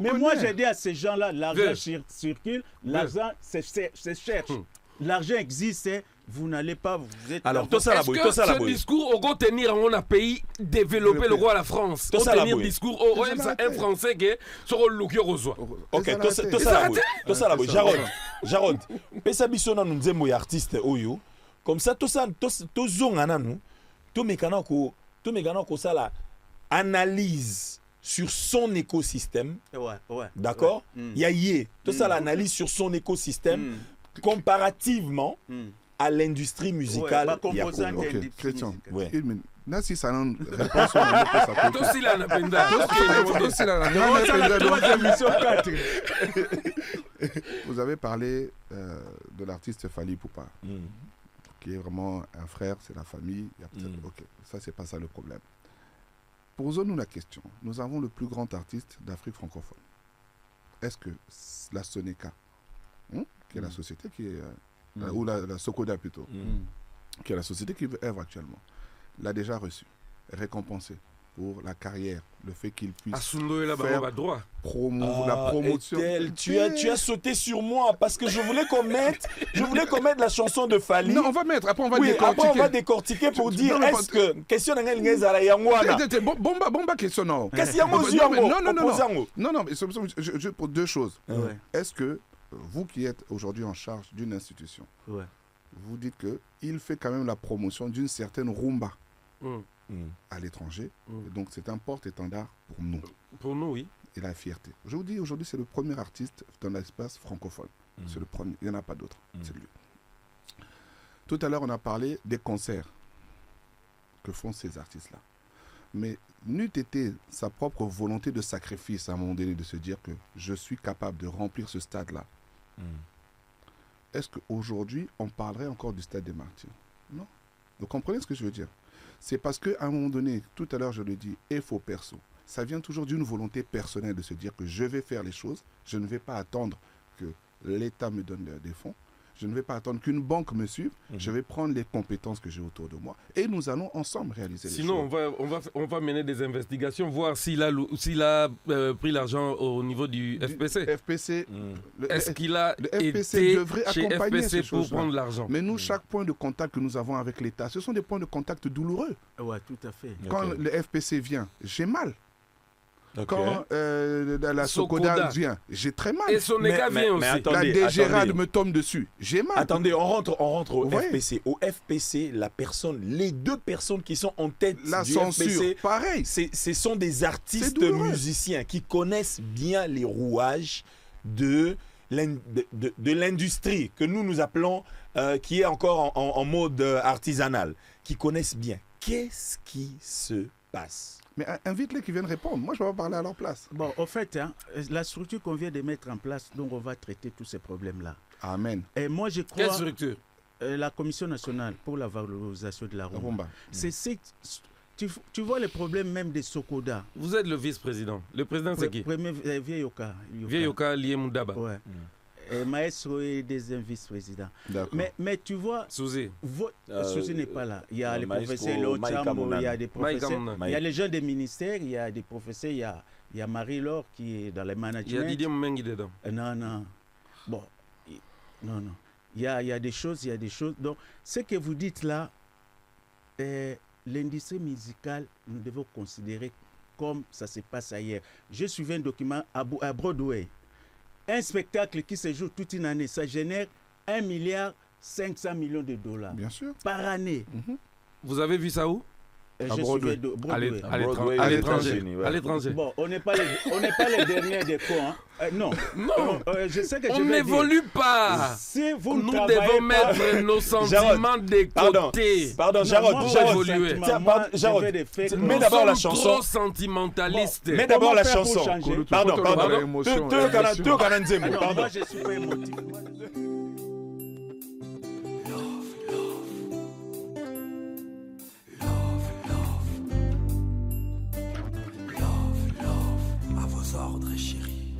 Mais moi, j'ai dit à ces gens-là, l'argent circule, l'argent se cherche. L'argent existe, vous n'allez pas... Vous êtes alors, tout ça la bouille. Est-ce que ce discours, on va tenir en un pays développé, le roi de la France? On va tenir un discours, un Français qui est sur le look rosoir. Ok, tout ça la bouille. Jarod, pesa bisona nous nzembo ya artiste oyo. Comme ça, tout ça, tout zongana nous, tout mécano ko ça la analyse sur son écosystème. D'accord? Tout ça l'analyse sur son écosystème comparativement à l'industrie musicale. Ok, Christian. Nasi Sanan réponse sur la Tossi la napenda. Vous avez parlé de l'artiste Fali Poupa, qui est vraiment un frère, c'est la famille. Ok, ça c'est pas ça le problème. Posons-nous la question. Nous avons le plus grand artiste d'Afrique francophone. Est-ce que la Soneca, qui est la société qui est, ou la Sokoda plutôt, qui est la société qui œuvre actuellement, l'a déjà reçu, récompensé pour la carrière, le fait qu'il puisse faire la promotion. Tu as sauté sur moi parce que je voulais qu'on mette la chanson de Fali. Non, on va mettre, après on va décortiquer. Après on va décortiquer pour dire est-ce que question d'angel ngezala yangwana. Bomba question non. Non, mais pour deux choses. Est-ce que vous qui êtes aujourd'hui en charge d'une institution, vous dites qu'il fait quand même la promotion d'une certaine rumba à l'étranger. Donc c'est un porte-étendard pour nous. Pour nous, oui. Et la fierté. Je vous dis, aujourd'hui, c'est le premier artiste dans l'espace francophone. C'est le premier. Il n'y en a pas d'autre. C'est lui. Tout à l'heure, on a parlé des concerts que font ces artistes-là. Mais n'eût été sa propre volonté de sacrifice à un moment donné de se dire que je suis capable de remplir ce stade-là. Est-ce qu'aujourd'hui, on parlerait encore du stade des Martyrs? Non. Vous comprenez ce que je veux dire? C'est parce qu'à un moment donné, tout à l'heure je le dis, et faux perso, ça vient toujours d'une volonté personnelle de se dire que je vais faire les choses, je ne vais pas attendre que l'État me donne des fonds, je ne vais pas attendre qu'une banque me suive, je vais prendre les compétences que j'ai autour de moi et nous allons ensemble réaliser les choses. Sinon, on va mener des investigations, voir s'il a pris l'argent au niveau du FPC. Est-ce qu'il a été chez FPC pour prendre l'argent? Mais nous, chaque point de contact que nous avons avec l'État, ce sont des points de contact douloureux. Oui, tout à fait. Quand le FPC vient, j'ai mal. Quand la Socoda vient, j'ai très mal. Et Soneka vient aussi. Attendez, la DGRAD me tombe dessus, j'ai mal. Attendez, on rentre au FPC. Au FPC, les deux personnes qui sont en tête la du censure, FPC, pareil. Ce sont des artistes musiciens qui connaissent bien les rouages de l'industrie que nous appelons, qui est encore en mode artisanal, qui connaissent bien. Qu'est-ce qui se passe? Mais invite-les qui viennent répondre. Moi, je ne vais pas parler à leur place. Bon, au fait, la structure qu'on vient de mettre en place, donc on va traiter tous ces problèmes-là. Amen. Et moi, je crois... Quelle structure? La Commission nationale pour la valorisation de la rumba. Tu vois les problèmes même des Socoda. Vous êtes le vice-président. Le président, c'est qui? Vieilloka. Vieilloka lié Moudaba. Ouais. Maestro est deuxième vice-président. Mais tu vois, Souzé n'est pas là. Il y a les professeurs Lochambo, il y a des professeurs, il y a les gens des ministères, il y a des professeurs, il y a Marie-Laure qui est dans le management. Il y a Didier Mbengi dedans. Non. Bon, non. Il y a des choses, Donc, ce que vous dites là, l'industrie musicale, nous devons considérer comme ça se passe ailleurs. Je suivais un document à Broadway. Un spectacle qui se joue toute une année, ça génère 1,5 milliard de dollars. Bien sûr. Par année. Vous avez vu ça où? À Broadway. À l'étranger. Bon, on n'est pas les derniers des cons. Non. Je sais que on n'évolue pas. Si vous nous devons mettre nos sentiments de côté. Pardon, Jarod. Mets d'abord la chanson. Trop sentimentaliste. Mets d'abord la chanson. Pardon. Moi, je suis pas émotif. Ordre chéri.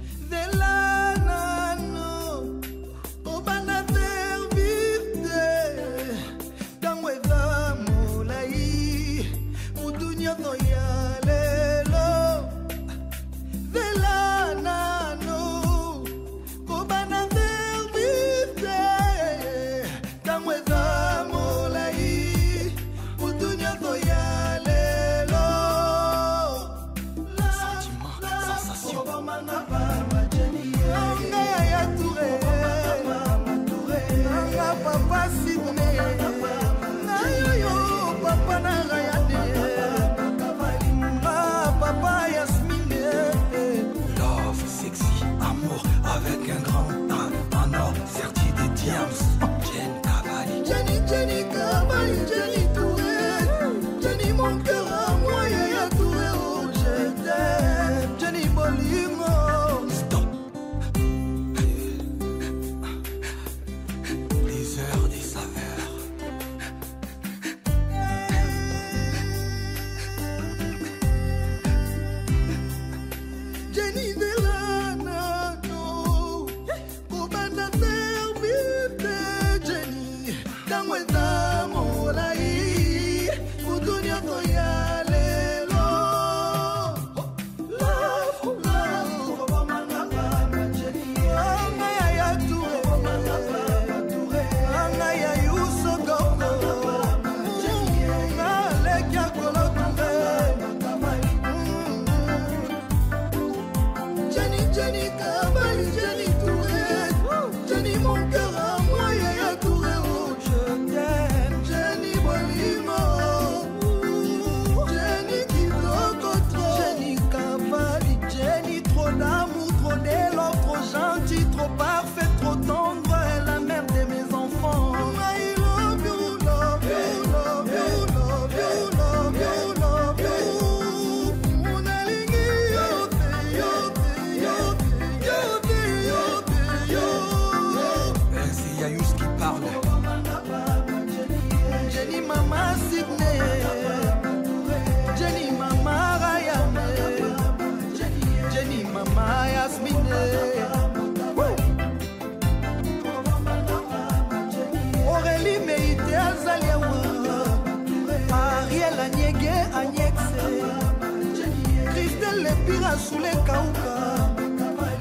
Maria Soule Kauka,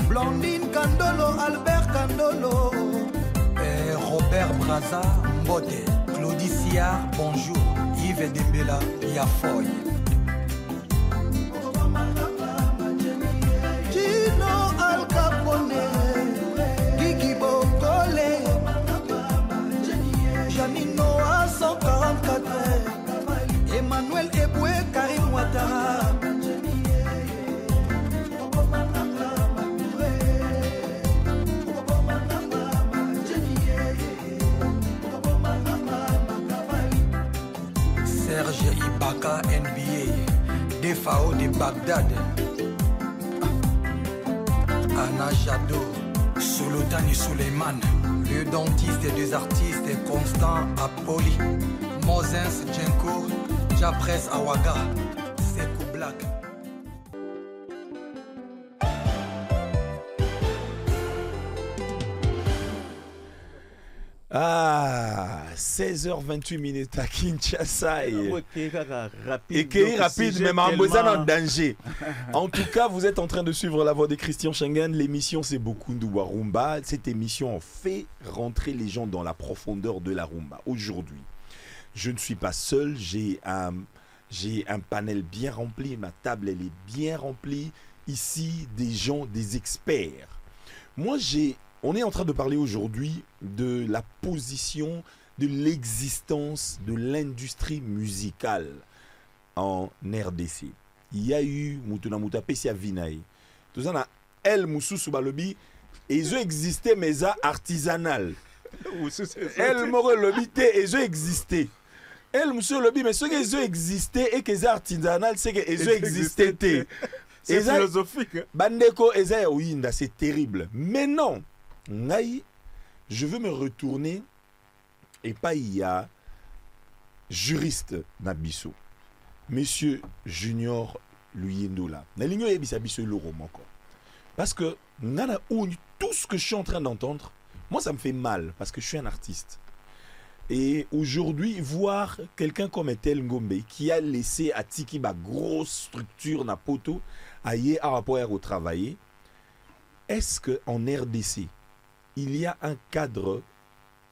Blondine Kandolo, Albert Kandolo, Robert Braza, Mbote, Claudie Siard, bonjour, Yves Dembela, Yafoy. Gino Al Capone, Gigi Bokole, Janino à 144, Emmanuel Eboué, Karim Ouattara. Serge Ibaka, NBA, Defao de Bagdad, Anna Jadot, Solotani Suleiman, le dentiste des artistes Constant Apoli, Moses Djenko, Japres Awaga, Sekou Black. Ah, 16h28 à Kinshasa et rapide, même en en danger. En tout cas, vous êtes en train de suivre La Voix de Christian Schengen. L'émission, c'est Bokundu wa Rumba. Cette émission fait rentrer les gens dans la profondeur de la rumba. Aujourd'hui, je ne suis pas seul. J'ai un panel bien rempli. Ma table, elle est bien remplie. Ici, des gens, des experts. On est en train de parler aujourd'hui de la position, de l'existence de l'industrie musicale en RDC. Il y a eu Mutuna Mutapesi à Vinaï. Tout ça, El Moussou Soubalobi, et ils existaient, mais ça artisanal. El Moro Lobi, et ils existaient. El Moussou Lobi, mais ceux qui existaient et qui sont artisanal, c'est qu'ils existaient. C'est philosophique. Bandeko, oui, c'est terrible. Mais non. Je veux me retourner et pas il y a juriste Nabiso, Monsieur Junior Luyendola. Parce que tout ce que je suis en train d'entendre, moi ça me fait mal parce que je suis un artiste. Et aujourd'hui, voir quelqu'un comme Etel Ngombe qui a laissé à Tiki ma grosse structure na poto aille à rapport au travail, est-ce qu'en RDC, il y a un cadre?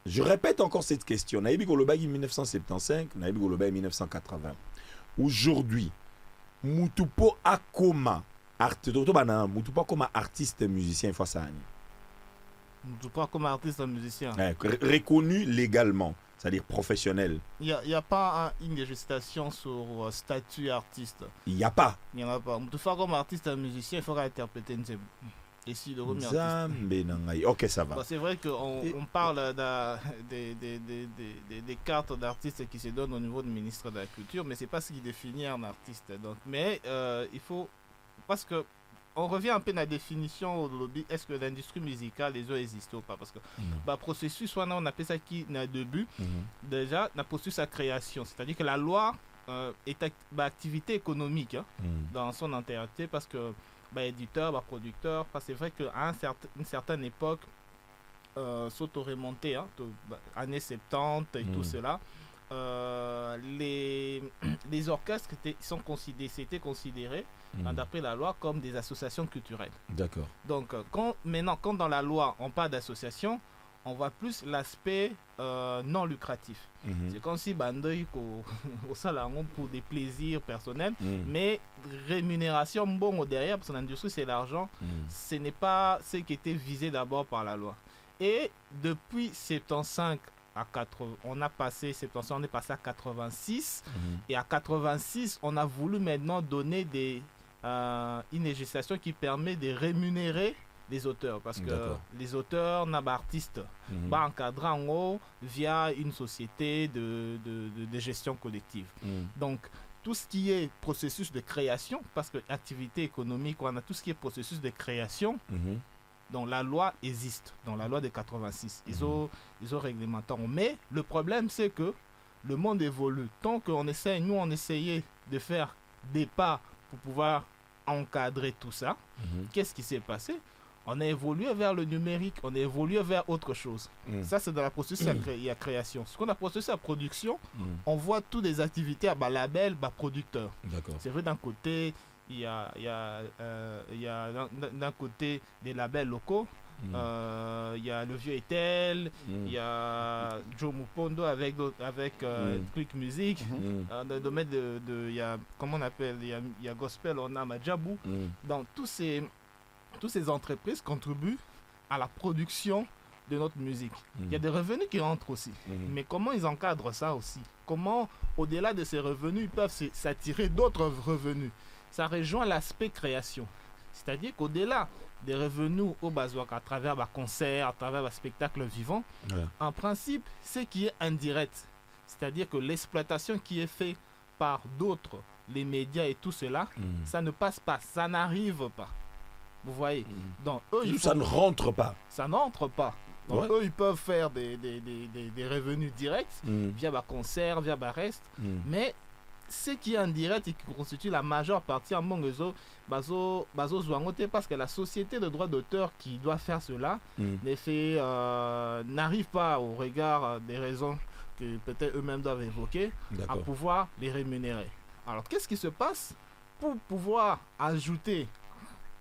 Je répète encore cette question. Naïbi Golobagi 1975, Naïbi Golobagi 1980. Aujourd'hui, Mutupo Akoma, Mutupo Akoma artiste musicien Fassani. Mutupo Akoma artiste musicien. Reconnu légalement, c'est-à-dire professionnel. Il n'y a pas une législation sur statut artiste. Il n'y a pas. Il n'y en a pas. Mutupo Akoma artiste musicien, il faudra interpréter une. Ici, ok, ça va. Bon, c'est vrai qu'on parle des cartes d'artistes qui se donnent au niveau du ministre de la Culture, mais ce n'est pas ce qui définit un artiste. Donc, mais il faut. Parce que on revient un peu à la définition au lobby. Est-ce que l'industrie musicale, les autres existent ou pas? Parce que le processus, on appelle ça qui n'a de but. Déjà, le processus à création. C'est-à-dire que la loi est activité économique dans son entièreté parce que. Éditeur, producteur, parce que c'est vrai qu'à une certaine époque, s'auto-remonter, années 70 et tout cela, les orchestres c'était considéré d'après la loi comme des associations culturelles. D'accord. Donc, quand dans la loi on parle d'association, on voit plus l'aspect non lucratif. C'est comme si Bandoï au salon pour des plaisirs personnels, mais rémunération bon derrière, parce que l'industrie c'est l'argent, ce n'est pas ce qui était visé d'abord par la loi. Et depuis 75 à 80, on est passé à 86, et à 86, on a voulu maintenant donner une législation qui permet de rémunérer les auteurs, parce que les auteurs n'ont pas artistes, pas encadrés en haut via une société de gestion collective. Donc, tout ce qui est processus de création, parce que activité économique, on a tout ce qui est processus de création, dont la loi existe, dans la loi de 86. Ils ont réglementé. Mais le problème, c'est que le monde évolue. Tant qu'on essaie, nous, on essayait de faire des pas pour pouvoir encadrer tout ça. Qu'est-ce qui s'est passé? On a évolué vers le numérique, on a évolué vers autre chose. Ça, c'est dans la processus de création. Ce qu'on a processus à production, on voit toutes les activités à label, producteur. C'est vrai, d'un côté, il y a d'un côté des labels locaux. Il y a le vieux Etel, il y a Joe Mupondo avec Click Music. Dans le domaine il y a, comment on appelle, il y a Gospel, on a Majabou. Donc tous ces entreprises contribuent à la production de notre musique. Il y a des revenus qui rentrent aussi. Mais comment ils encadrent ça aussi? Comment, au-delà de ces revenus, ils peuvent s'attirer d'autres revenus? Ça rejoint l'aspect création. C'est-à-dire qu'au-delà des revenus au Bazoak à travers les concerts, à travers les spectacles vivants, en principe, ce qui est indirect, c'est-à-dire que l'exploitation qui est faite par d'autres, les médias et tout cela, ça ne passe pas, ça n'arrive pas. Vous voyez? Donc, eux, ça ne rentre pas. Ça n'entre pas. Donc, eux, ils peuvent faire des revenus directs via les concerts, via les restes, mais ce qui est indirect et qui constitue la majeure partie en Mongozo, parce que la société de droit d'auteur qui doit faire cela n'arrive pas au regard des raisons que peut-être eux-mêmes doivent évoquer à pouvoir les rémunérer. Alors qu'est-ce qui se passe pour pouvoir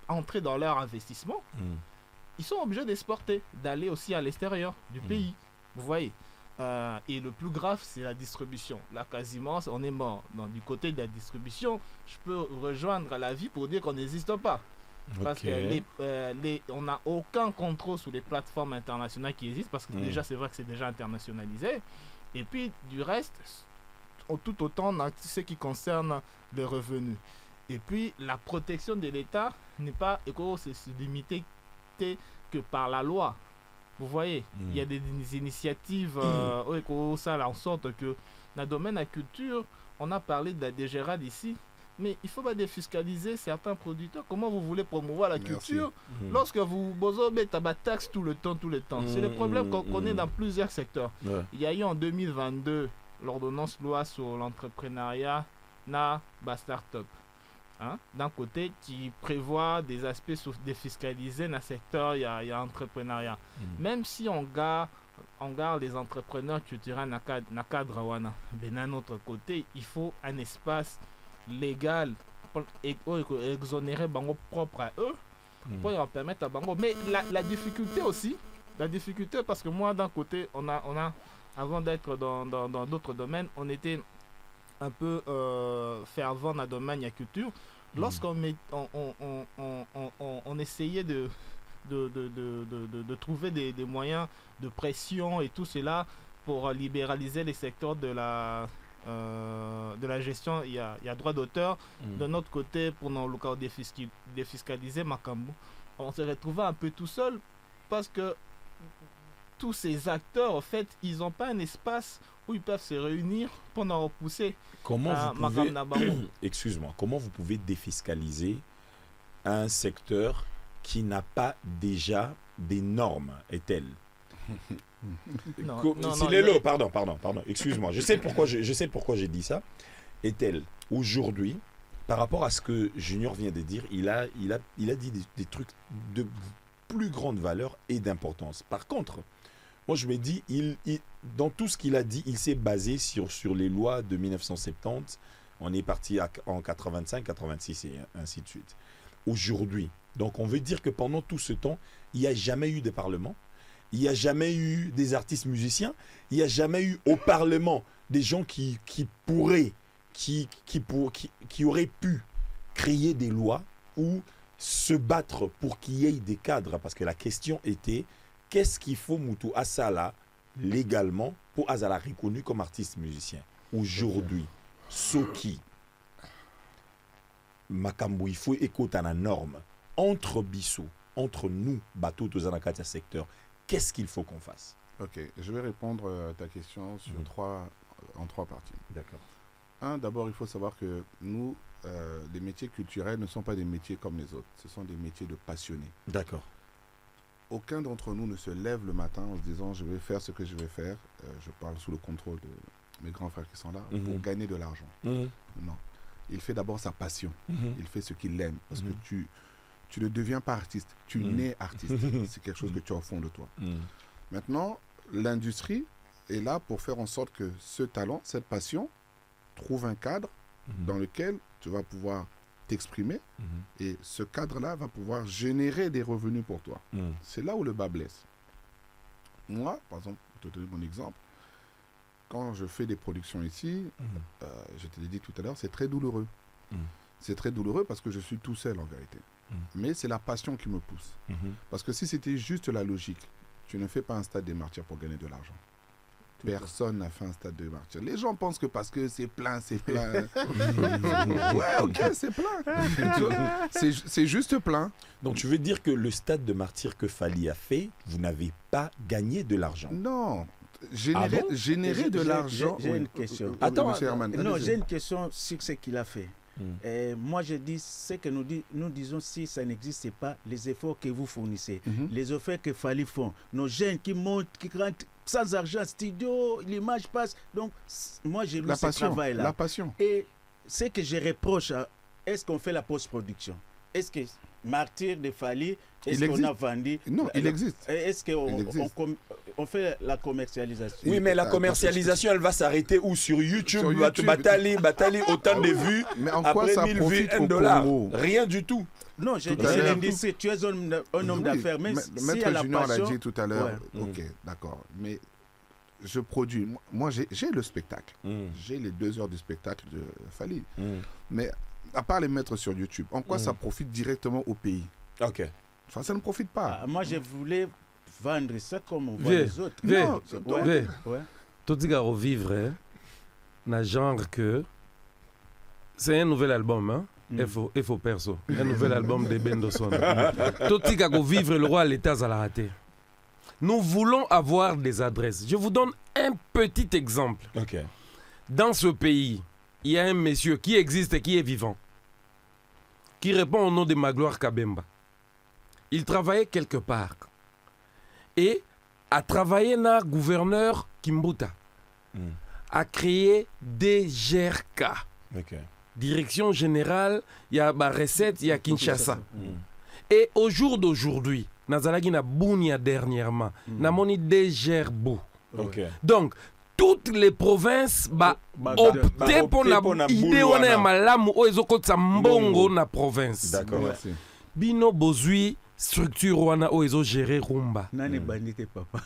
entrer dans leur investissement? Ils sont obligés d'exporter, d'aller aussi à l'extérieur du pays. Vous voyez? Et le plus grave, c'est la distribution. Là, quasiment, on est mort. Donc, du côté de la distribution, je peux rejoindre la vie pour dire qu'on n'existe pas. Parce qu'on n'a aucun contrôle sur les plateformes internationales qui existent, parce que déjà, c'est vrai que c'est déjà internationalisé. Et puis, du reste, tout autant dans ce qui concerne les revenus. Et puis, la protection de l'État n'est pas limitée que par la loi. Vous voyez, il y a des initiatives en sorte que dans le domaine de la culture, on a parlé de la DGRAD ici, mais il faut pas défiscaliser certains producteurs. Comment vous voulez promouvoir la culture lorsque vous mettez la taxe tout le temps? C'est le problème qu'on connaît dans plusieurs secteurs. Il y a eu en 2022 l'ordonnance loi sur l'entrepreneuriat na start-up. D'un côté, qui prévoit des aspects défiscalisés dans le secteur, il y a entrepreneuriat. Même si on garde les entrepreneurs culturels dans le cadre, mais d'un autre côté, il faut un espace légal pour exonérer bango propre à eux, pour leur permettre à bango. Mais la difficulté aussi, parce que moi, d'un côté, on a avant d'être dans d'autres domaines, on était un peu fervent dans le domaine de la culture. Lorsqu'on essayait de trouver des moyens de pression et tout cela pour libéraliser les secteurs de la gestion, il y a droit d'auteur. De notre côté, pour nos locaux défiscaliser Makambu, on se retrouvait un peu tout seul parce que tous ces acteurs, en fait, ils n'ont pas un espace où ils peuvent se réunir pour nous repousser. Comment vous pouvez défiscaliser un secteur qui n'a pas déjà des normes, est-elle? Pardon, excuse-moi. Je sais pourquoi j'ai dit ça. Est-elle aujourd'hui, par rapport à ce que Junior vient de dire, il a dit des trucs de plus grande valeur et d'importance. Par contre, moi, je me dis, dans tout ce qu'il a dit, il s'est basé sur les lois de 1970. On est parti en 85, 86 et ainsi de suite. Aujourd'hui, donc on veut dire que pendant tout ce temps, il n'y a jamais eu de parlement, il n'y a jamais eu des artistes musiciens, il n'y a jamais eu au parlement des gens qui auraient pu créer des lois ou se battre pour qu'il y ait des cadres. Parce que la question était... Qu'est-ce qu'il faut Moutou Asala légalement pour Asala reconnu comme artiste musicien? Aujourd'hui, Soki, Makambo, il faut écouter la norme. Entre Bissou, entre nous, bateau de Zanakata secteur, qu'est-ce qu'il faut qu'on fasse? Ok, je vais répondre à ta question sur en trois parties. D'accord. D'abord, il faut savoir que nous, les métiers culturels ne sont pas des métiers comme les autres. Ce sont des métiers de passionnés. D'accord. Aucun d'entre nous ne se lève le matin en se disant je vais faire ce que je vais faire. Je parle sous le contrôle de mes grands frères qui sont là pour gagner de l'argent. Non. Il fait d'abord sa passion. Il fait ce qu'il aime. Parce que tu ne deviens pas artiste, tu nais artiste. C'est quelque chose que tu as au fond de toi. Maintenant, l'industrie est là pour faire en sorte que ce talent, cette passion, trouve un cadre dans lequel tu vas pouvoir t'exprimer et ce cadre-là va pouvoir générer des revenus pour toi. C'est là où le bas blesse. Moi, par exemple, pour te donner mon exemple, quand je fais des productions ici, je te l'ai dit tout à l'heure, c'est très douloureux. C'est très douloureux parce que je suis tout seul en vérité. Mais c'est la passion qui me pousse. Parce que si c'était juste la logique, tu ne fais pas un stade des martyrs pour gagner de l'argent. Personne n'a fait un stade de martyrs. Les gens pensent que parce que c'est plein, c'est plein. Ouais, ok, c'est plein. C'est juste plein. Donc tu veux dire que le stade de martyrs que Fally a fait, vous n'avez pas gagné de l'argent? Non. Générer de l'argent. J'ai une question. Attends, non, j'ai une question sur ce qu'il a fait. Moi, je dis ce que nous disons, si ça n'existe pas, les efforts que vous fournissez, les efforts que Fally font, nos jeunes qui montent, qui rentrent sans argent, studio, l'image passe. Donc, moi, j'ai lu ce travail-là. La passion. Et ce que je reproche, est-ce qu'on fait la post-production? Est-ce que Martyr de Fally, est-ce qu'on a vendu? Non, il existe. Est-ce qu'on fait la commercialisation? Oui, mais la commercialisation, elle va s'arrêter où? Sur YouTube, batailler autant de vues. Mais en quoi après ça 1000 profite vues, au $1. Congo? Rien du tout. Non, j'ai dit, tu es un homme d'affaires. Mais Maître Junior l'a dit tout à l'heure. Ok, d'accord. Mais je produis. Moi, j'ai le spectacle. J'ai les 2 heures du spectacle de Fally. Mais à part les mettre sur YouTube, en quoi ça profite directement au pays? Ok. Enfin, ça ne profite pas. Moi, je voulais vendre ça comme on voit les autres. Non, tout dit qu'à vivre, na genre que c'est un nouvel album, hein? Il faut perso. Un nouvel album de Bendo Son. Tout dit qu'à vivre, le roi à l'État à la rater. Nous voulons avoir des adresses. Je vous donne un petit exemple. Ok. Dans ce pays, il y a un monsieur qui existe et qui est vivant, qui répond au nom de Magloire Kabemba. Il travaillait quelque part et a travaillé dans le gouverneur Kimbuta, a créé DGRK, Direction Générale, il y a la recette, il y a Kinshasa. Et au jour d'aujourd'hui, Nazalagi na Bounia dernièrement, na moni DGRBO. Donc, toutes les provinces optent pour la idée on est malamu o ezokotsa mbongo na province. D'accord. Bino bozui structure wana o ezo gérer rumba. Nani bandite papa.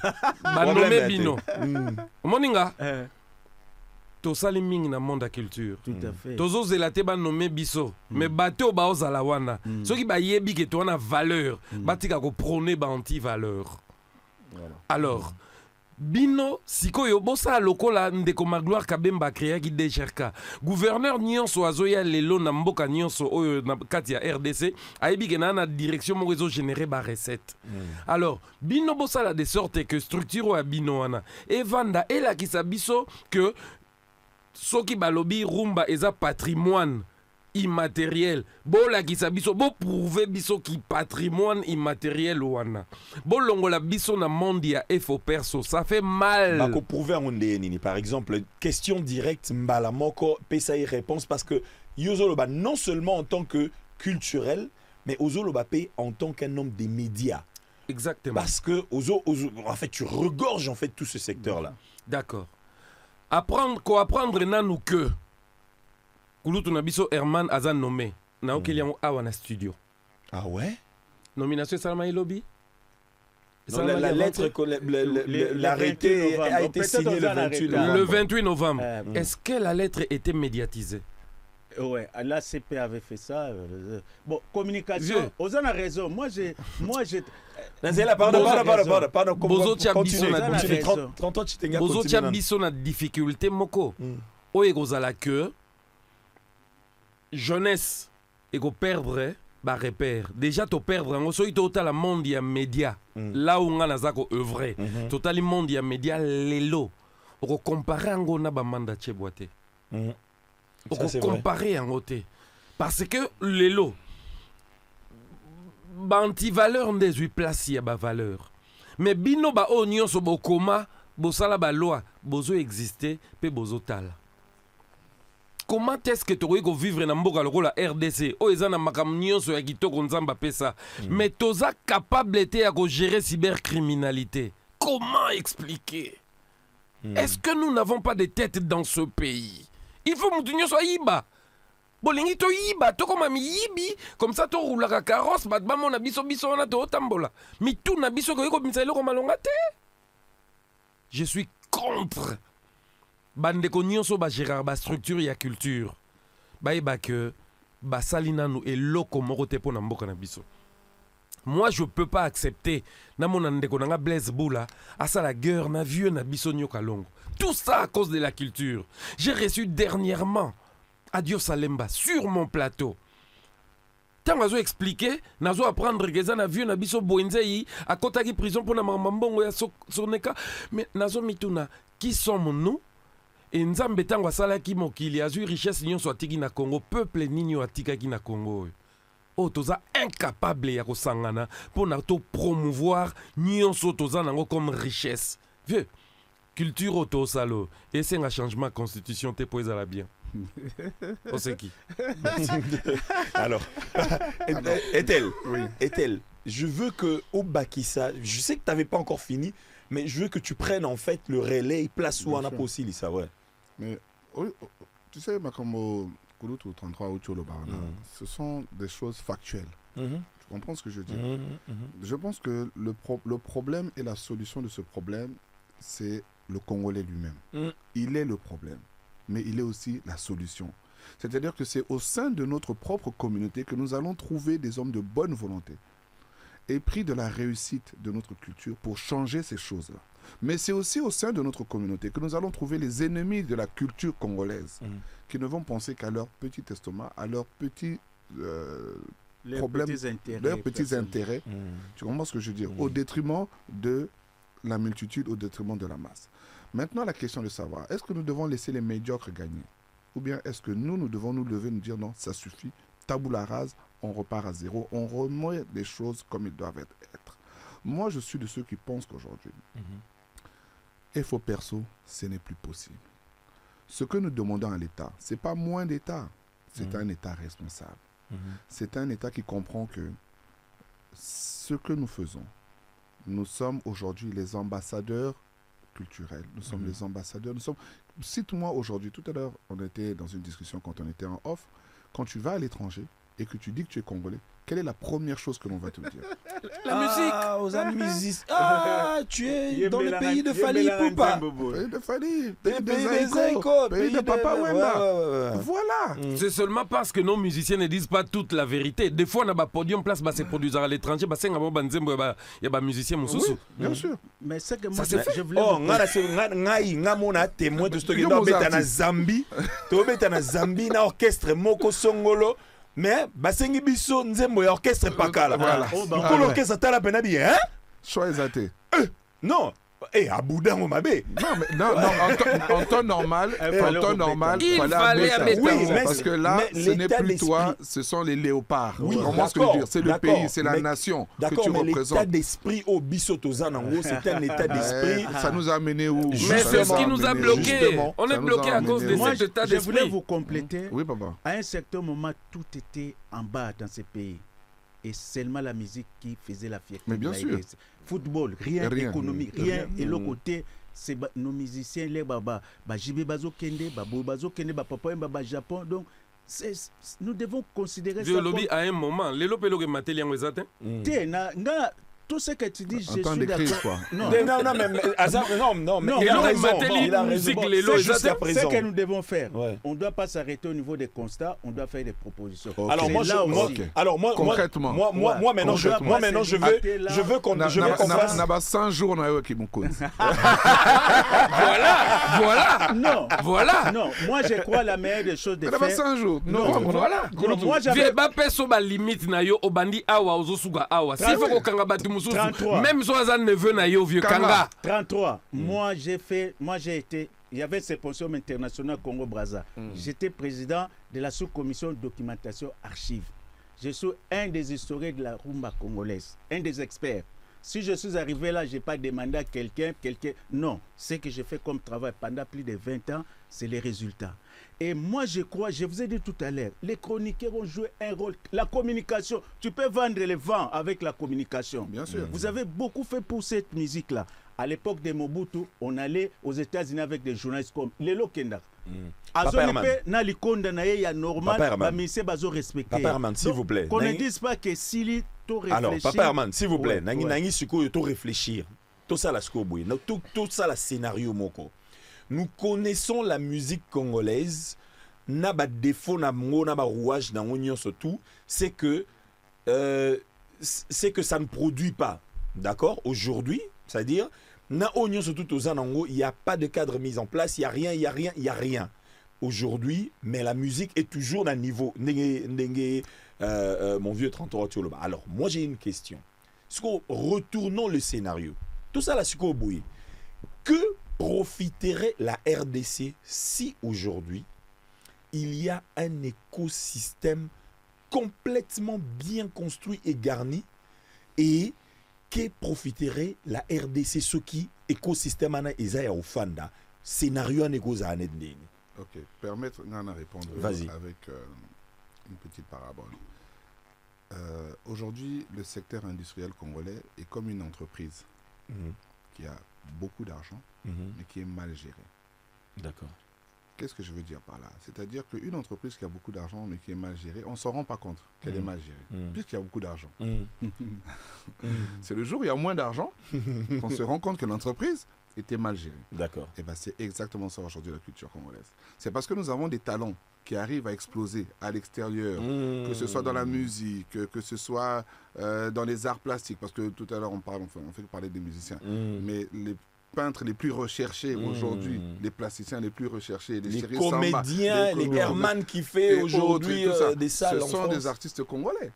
Banome bino. Moninga. To sali mingi na monde culture. Tout à fait. Tozo zelate ba nomé biso. Mais bato ba ozala wana. Soki ba yebi ke to na valeur, batika ko prôner ba anti valeur. Alors Bino, sikoyo, bosa lokola ndeko Magloire Kabemba créé qui DGRK. Gouverneur nyonso azoya lelo na mboka nyonso oyo na kati ya RDC, ayebi ke na direction mo réseau généré ba recette. Alors, bino bosa la de sorte que structure ya bino wana e vanda e la kisa biso que soki balobi rumba eza patrimoine immatériel. Bo la kisa biso bo prouver biso ki patrimoine immatériel wana. Bo longola biso na monde ya FO perso, ça fait mal. Bako prouver on nini par exemple, question directe mbala moko pesa y réponse parce que yozoloba non seulement en tant que culturel mais ozoloba pe en tant qu'un homme des médias. Exactement. Parce que en fait tu regorges en fait tout ce secteur là. D'accord. Apprendre nanu que Kulutu Nabiso Herman Azan nommé. Nao Kiliamo Awana Studio. Ah ouais? Nomination Salma Ilobi? La lettre, l'arrêté a été signé le 28 novembre. Est-ce que la lettre était médiatisée? Ouais, l'ACP avait fait ça. Bon, communication. Ozan a raison. Moi, j'ai. Pardon. Bozo Tchabiso na difficulté moko. Oye Gozala que. Jeunesse et go perdre ba repère déjà to perdre en so total la monde ya média là où on a zako œuvrer total monde ya média lelo o comparer ngo na ba manda cheboate o comparer en côté parce que lelo ba anti valeur des 8 places ya ba valeur mais bino ba onyon so bokoma bo sala ba loi bozo exister pe bozo tala. comment est-ce que tu vas vivre dans mboka lokola RDC o eza na makambo nyonso ya kitoko nzamba pesa mais toza capable été à gérer cybercriminalité. Comment expliquer? Est-ce que nous n'avons pas de tête dans ce pays? Il faut mutu nyonso ayiba. Bolingi to yiba to comme mi yibi comme ça to roulaka carrosse bat ba mona biso na to tambola. Mi tout na biso ko ko miselo ko malonga te. Je suis contre bandeko nyonso ba gérer ba structure ya culture. Ba que ba salina nous et loko moko te pona mboka na biso. Moi je peux pas accepter na mona ndeko na Blaise Boula à ça la guerre na vieux na biso nyoka longo. Tout ça à cause de la culture. J'ai reçu dernièrement Adio Salemba sur mon plateau. Tant nazo expliquer, nazo apprendre que ça na vieux na biso boenzei à kota ki prison pour na mambongo ya soneka mais nazo mituna qui sommes nous et nzambe tango asala ki mokili azui richesse nyonso atiki na Congo peuple ninyo atika ki na Congo. Oh toza incapable ya kosangana pour na to promouvoir nyonso toza nango comme richesse. Vieux culture auto salo et c'est un changement constitution te pour la bien. On sait qui. Alors, Ethel, oui. Ethel, je veux que au Bakissa, je sais que tu n'avais pas encore fini, mais je veux que tu prennes en fait le relais, place où on a possible ça, ouais. Mais oui, tu sais, comme Kouloutou 33 ou Tcholo Barana, ce sont des choses factuelles. Tu comprends ce que je dis? Je pense que le problème et la solution de ce problème, c'est le Congolais lui-même. Il est le problème, mais il est aussi la solution. C'est-à-dire que c'est au sein de notre propre communauté que nous allons trouver des hommes de bonne volonté, épris de la réussite de notre culture pour changer ces choses-là. Mais c'est aussi au sein de notre communauté que nous allons trouver les ennemis de la culture congolaise, qui ne vont penser qu'à leur petit estomac, à leurs petits problèmes, leurs petits intérêts. Tu comprends ce que je veux dire? Au détriment de la multitude, au détriment de la masse. Maintenant, la question de savoir, est-ce que nous devons laisser les médiocres gagner? Ou bien est-ce que nous devons nous lever, nous dire non, ça suffit, tabula rase, on repart à zéro, on remet les choses comme ils doivent être. Moi, je suis de ceux qui pensent qu'aujourd'hui, FO perso, ce n'est plus possible. Ce que nous demandons à l'État, ce n'est pas moins d'État, c'est un État responsable. C'est un État qui comprend que ce que nous faisons, nous sommes aujourd'hui les ambassadeurs culturels. Nous sommes les ambassadeurs. Cite-moi aujourd'hui, tout à l'heure, on était dans une discussion quand on était en off. Quand tu vas à l'étranger et que tu dis que tu es congolais, quelle est la première chose que l'on va te dire? La musique. Aux amis musiciens. Ah, tu es dans le pays de Fali Poupa. Pays de Fali, pays de Zaïko, pays de Papa Wemba. Voilà. C'est seulement parce que nos musiciens ne disent pas toute la vérité. Des fois, on a un podium place, se produire à l'étranger, il y a des musiciens. Oui, bien sûr. Mais c'est que moi, je voulais... Oh, on a témoin de ce que tu as dans Zambie. Tu as dans Zambie, un orchestre Moko Songolo. Mais basengi biso nzembo ya orchestre pakala. Voilà. L'orchestre tala pena bien, hein? Choix athée. Non. À boudin au mabé. Non, en temps normal, il fallait arrêter. Oui, parce que là, ce n'est plus toi, ce sont les léopards. Oui, comment ce que je veux dire? C'est le pays, c'est la nation que tu représentes. L'état d'esprit au Bissotozan, en gros, c'est un état d'esprit. Ça nous a amené où? Mais c'est ce qui nous a bloqués. On est bloqués à cause de cet état d'esprit. Je voulais vous compléter. Oui, papa. À un certain moment, tout était en bas dans ce pays. Et seulement la musique qui faisait la fierté. Mais bien sûr. Football, rien, économie, rien. Et l'autre côté, c'est nos musiciens, les baba, Jibé Bazo Kende, Babo Bazo Kende, Papa Baba Japon. Donc, nous devons considérer ça. Lobby à un moment, les lopes et matéliens aux atteints. Tout ce que tu dis, je suis d'accord. Non, mais il a raison. Ce que nous devons faire, on ne doit pas s'arrêter au niveau des constats, on doit faire des propositions. Alors moi maintenant je veux qu'on fasse. On a 100 jours on a qui m'ont connu. Voilà. Non, moi je crois la meilleure des choses de faire. On a 100 jours. Non, voilà. Moi j'avais pas personne limite na yo obandi awa ozosuga awa. Si faut qu'on kanga batu 33. Même si on neveu na yo vieux Kanga. 33. Moi j'ai été, il y avait ces pensions internationales Congo-Brazza. J'étais président de la sous-commission documentation archives. Je suis un des historiens de la rumba congolaise, un des experts. si je suis arrivé là, je n'ai pas demandé à quelqu'un. Non, ce que j'ai fait comme travail pendant plus de 20 ans, c'est les résultats. Et moi, je crois, je vous ai dit tout à l'heure, les chroniqueurs ont joué un rôle. La communication, tu peux vendre le vent avec la communication. Bien sûr. Vous avez beaucoup fait pour cette musique-là. À l'époque de Mobutu, on allait aux États-Unis avec des journalistes comme Lelo Kenda. Papa Herman, s'il vous plaît. Qu'on ne dise pas que Sili to réfléchir. Alors, Papa Herman, s'il vous plaît, nangi suko to réfléchir. Tout ça la skoboui, tout ça la scénario moko. Nous connaissons la musique congolaise. Na ba défaut na mo na ba rouage na onyon surtout, c'est que ça ne produit pas. D'accord? Aujourd'hui, c'est-à-dire na onyon surtout aux anango, il n'y a pas de cadre mis en place, il y a rien. Aujourd'hui, mais la musique est toujours d'un niveau mon vieux 33 Tcholoba. Alors, moi j'ai une question. Retournons le scénario. Tout ça la suko bouille. Que profiterait la RDC si aujourd'hui il y a un écosystème complètement bien construit et garni, et que profiterait la RDC ce qui écosystème ana ezaya ofanda scénario en égoza anedeni. Ok, permettre Nana répondre avec une petite parabole. Aujourd'hui, le secteur industriel congolais est comme une entreprise qui a beaucoup d'argent, mais qui est mal gérée. D'accord. Qu'est-ce que je veux dire par là? C'est-à-dire qu'une entreprise qui a beaucoup d'argent, mais qui est mal gérée, on ne s'en rend pas compte qu'elle est mal gérée, puisqu'il y a beaucoup d'argent. C'est le jour où il y a moins d'argent qu'on se rend compte que l'entreprise était mal gérée. D'accord. Et bien c'est exactement ça aujourd'hui la culture congolaise. C'est parce que nous avons des talents qui arrivent à exploser à l'extérieur, que ce soit dans la musique, que ce soit dans les arts plastiques, parce que tout à l'heure on fait parler des musiciens, mais les peintres les plus recherchés aujourd'hui, les plasticiens les plus recherchés, les comédiens, les Herman qui fait aujourd'hui des salles. Ce sont des artistes congolais.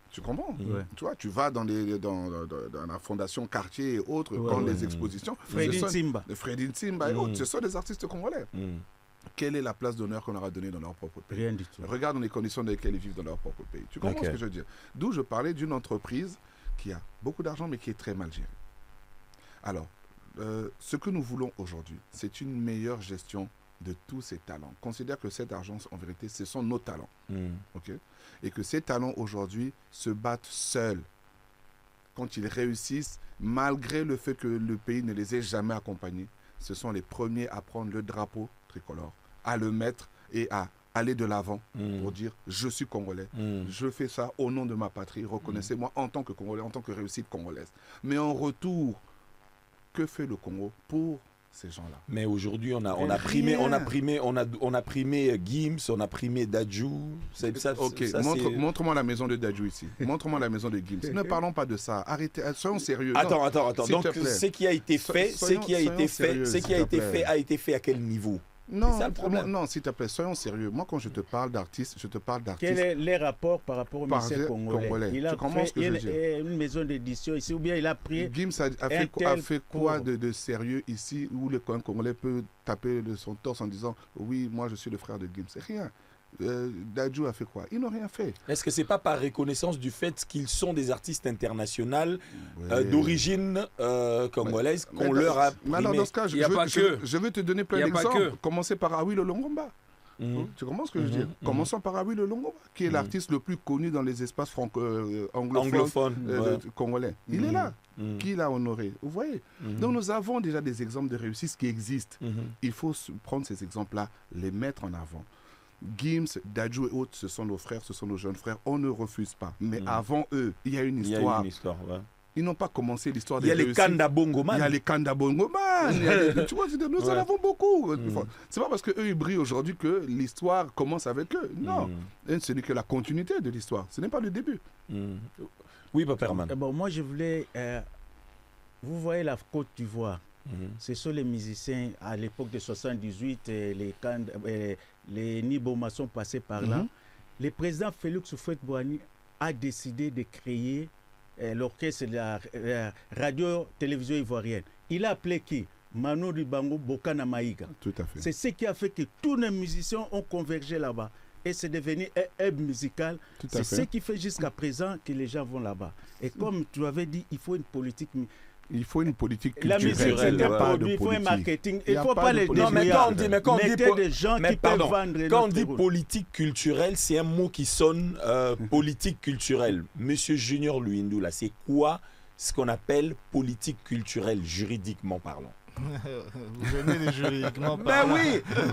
Tu comprends? Tu vois, tu vas dans la fondation Cartier et autres, dans les expositions. Freddy Nsimba et autres, ce sont des artistes congolais. Quelle est la place d'honneur qu'on leur a donnée dans leur propre pays? Rien du tout. Regarde les conditions dans lesquelles ils vivent dans leur propre pays. Tu comprends ce que je veux dire? D'où je parlais d'une entreprise qui a beaucoup d'argent mais qui est très mal gérée. Alors, ce que nous voulons aujourd'hui, c'est une meilleure gestion de tous ces talents. Considère que cet argent, en vérité, ce sont nos talents. Okay? Et que ces talents, aujourd'hui, se battent seuls. Quand ils réussissent, malgré le fait que le pays ne les ait jamais accompagnés, ce sont les premiers à prendre le drapeau tricolore, à le mettre et à aller de l'avant pour dire « je suis congolais, je fais ça au nom de ma patrie, reconnaissez-moi en tant que congolais, en tant que réussite congolaise ». Mais en retour, que fait le Congo pour ces gens-là? Mais aujourd'hui, on a primé Gims, on a primé Dadju. Montre-moi la maison de Dadju ici. Montre-moi la maison de Gims. Ne parlons pas de ça. Arrêtez, soyons sérieux. Attends. Donc, ce qui a été fait, a été fait à quel niveau? Non, non, s'il te plaît, soyons sérieux. Moi, quand je te parle d'artistes, je te parle d'artistes. Quel est les rapports par rapport au musicien congolais? Il a fait une maison d'édition ici, ou bien il a pris. Gims a fait quoi de sérieux ici, où le Congolais peut taper de son torse en disant oui, moi je suis le frère de Gims? C'est rien. Dadju a fait quoi? Ils n'ont rien fait. Est-ce que c'est pas par reconnaissance du fait qu'ils sont des artistes internationaux d'origine congolaise qu'on leur a primé? Mais alors dans ce cas, je vais te donner plein d'exemples. Commencer par Awi Lolongomba. Tu comprends ce que je veux dire? Commençons par Awi Lolongomba, qui est l'artiste le plus connu dans les espaces anglophones congolais. Il est là. Qui l'a honoré? Vous voyez? Donc nous avons déjà des exemples de réussite qui existent. Il faut prendre ces exemples-là, les mettre en avant. Gims, Dadju et autres, ce sont nos frères, ce sont nos jeunes frères. On ne refuse pas. Mais avant eux, il y a une histoire. Ils n'ont pas commencé l'histoire des réussites. Il y a les Kanda Bongoman. Il y a les Kanda Bongoman. Tu vois, nous en avons beaucoup. C'est pas parce qu'eux, ils brillent aujourd'hui que l'histoire commence avec eux. Non. Ce n'est que la continuité de l'histoire. Ce n'est pas le début. Oui, Papa Herman. Bon, moi, je voulais... vous voyez la Côte d'Ivoire. Ce sont les musiciens à l'époque de 78, les Niboma sont passés par là. Le président Félix Houphouët-Boigny a décidé de créer l'orchestre de la radio-télévision ivoirienne. Il a appelé qui? Manu Dibango, Bokana Maïga. Tout à fait. C'est ce qui a fait que tous les musiciens ont convergé là-bas. et c'est devenu un hub musical. C'est ce qui fait jusqu'à présent que les gens vont là-bas. Et comme tu avais dit, il faut une politique. Il faut une politique culturelle. La musique, c'est un produit, il faut un marketing. Il ne faut pas les déjouer. Mais quand on dit, des gens qui peuvent vendre. Quand on dit politique culturelle, c'est un mot qui sonne politique culturelle. Monsieur Junior Luindula, c'est quoi ce qu'on appelle politique culturelle, juridiquement parlant? Vous venez les juridiquement parlant.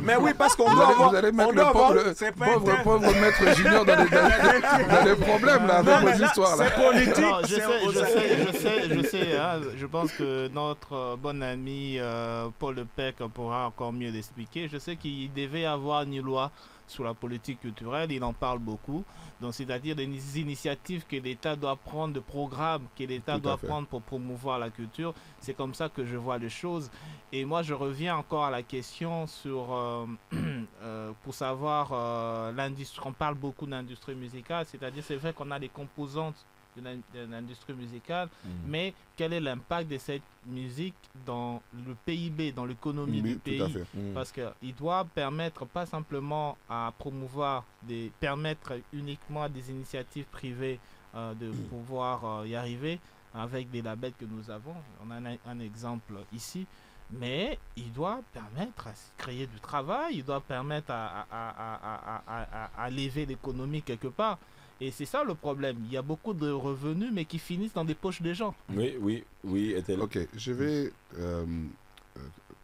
Mais oui, parce qu'on doit avoir... Vous allez mettre le pauvre maître Junior dans les problèmes, là, avec vos histoires, là. C'est politique. Non, je sais. Hein, je pense que notre bon ami Paul Lepec pourra encore mieux l'expliquer. Je sais qu'il devait y avoir une loi sur la politique culturelle, il en parle beaucoup. Donc, c'est-à-dire des initiatives que l'État doit prendre, de programmes que l'État doit prendre pour promouvoir la culture. C'est comme ça que je vois les choses. Et moi, je reviens encore à la question sur, pour savoir l'industrie. On parle beaucoup d'industrie musicale, c'est-à-dire c'est vrai qu'on a les composantes de l'industrie musicale, mais quel est l'impact de cette musique dans le PIB, dans l'économie du pays? Parce qu'il doit permettre pas simplement à promouvoir, permettre uniquement à des initiatives privées de pouvoir y arriver avec des labels que nous avons. On a un exemple ici. Mais il doit permettre à créer du travail, il doit permettre à lever l'économie quelque part. Et c'est ça le problème. Il y a beaucoup de revenus, mais qui finissent dans des poches des gens. Oui. Ok, je vais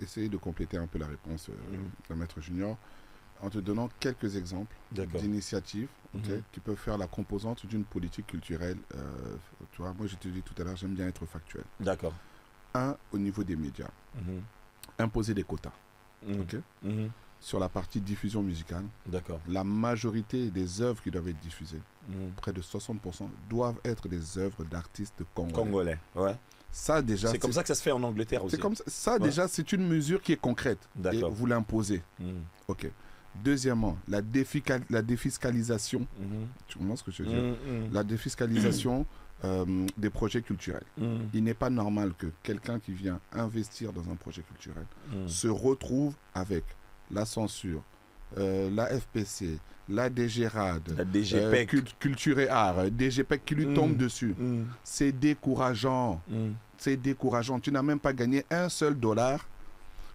essayer de compléter un peu la réponse de Maître Junior en te donnant quelques exemples d'initiatives qui peuvent faire la composante d'une politique culturelle. Tu vois, moi, je te dis tout à l'heure, j'aime bien être factuel. D'accord. Au niveau des médias, imposer des quotas. Sur la partie diffusion musicale, la majorité des œuvres qui doivent être diffusées, près de 60%, doivent être des œuvres d'artistes congolais. Ça, déjà, c'est comme ça que ça se fait en Angleterre aussi. Ça déjà, c'est une mesure qui est concrète. Et vous l'imposez. Ok. Deuxièmement, la défiscalisation. Tu comprends ce que je veux dire? La défiscalisation des projets culturels. Il n'est pas normal que quelqu'un qui vient investir dans un projet culturel se retrouve avec la censure, la FPC, la DGRAD, la DGPEC, Culture et Art, DGPEC qui lui tombe dessus. C'est décourageant. C'est décourageant. Tu n'as même pas gagné un seul dollar,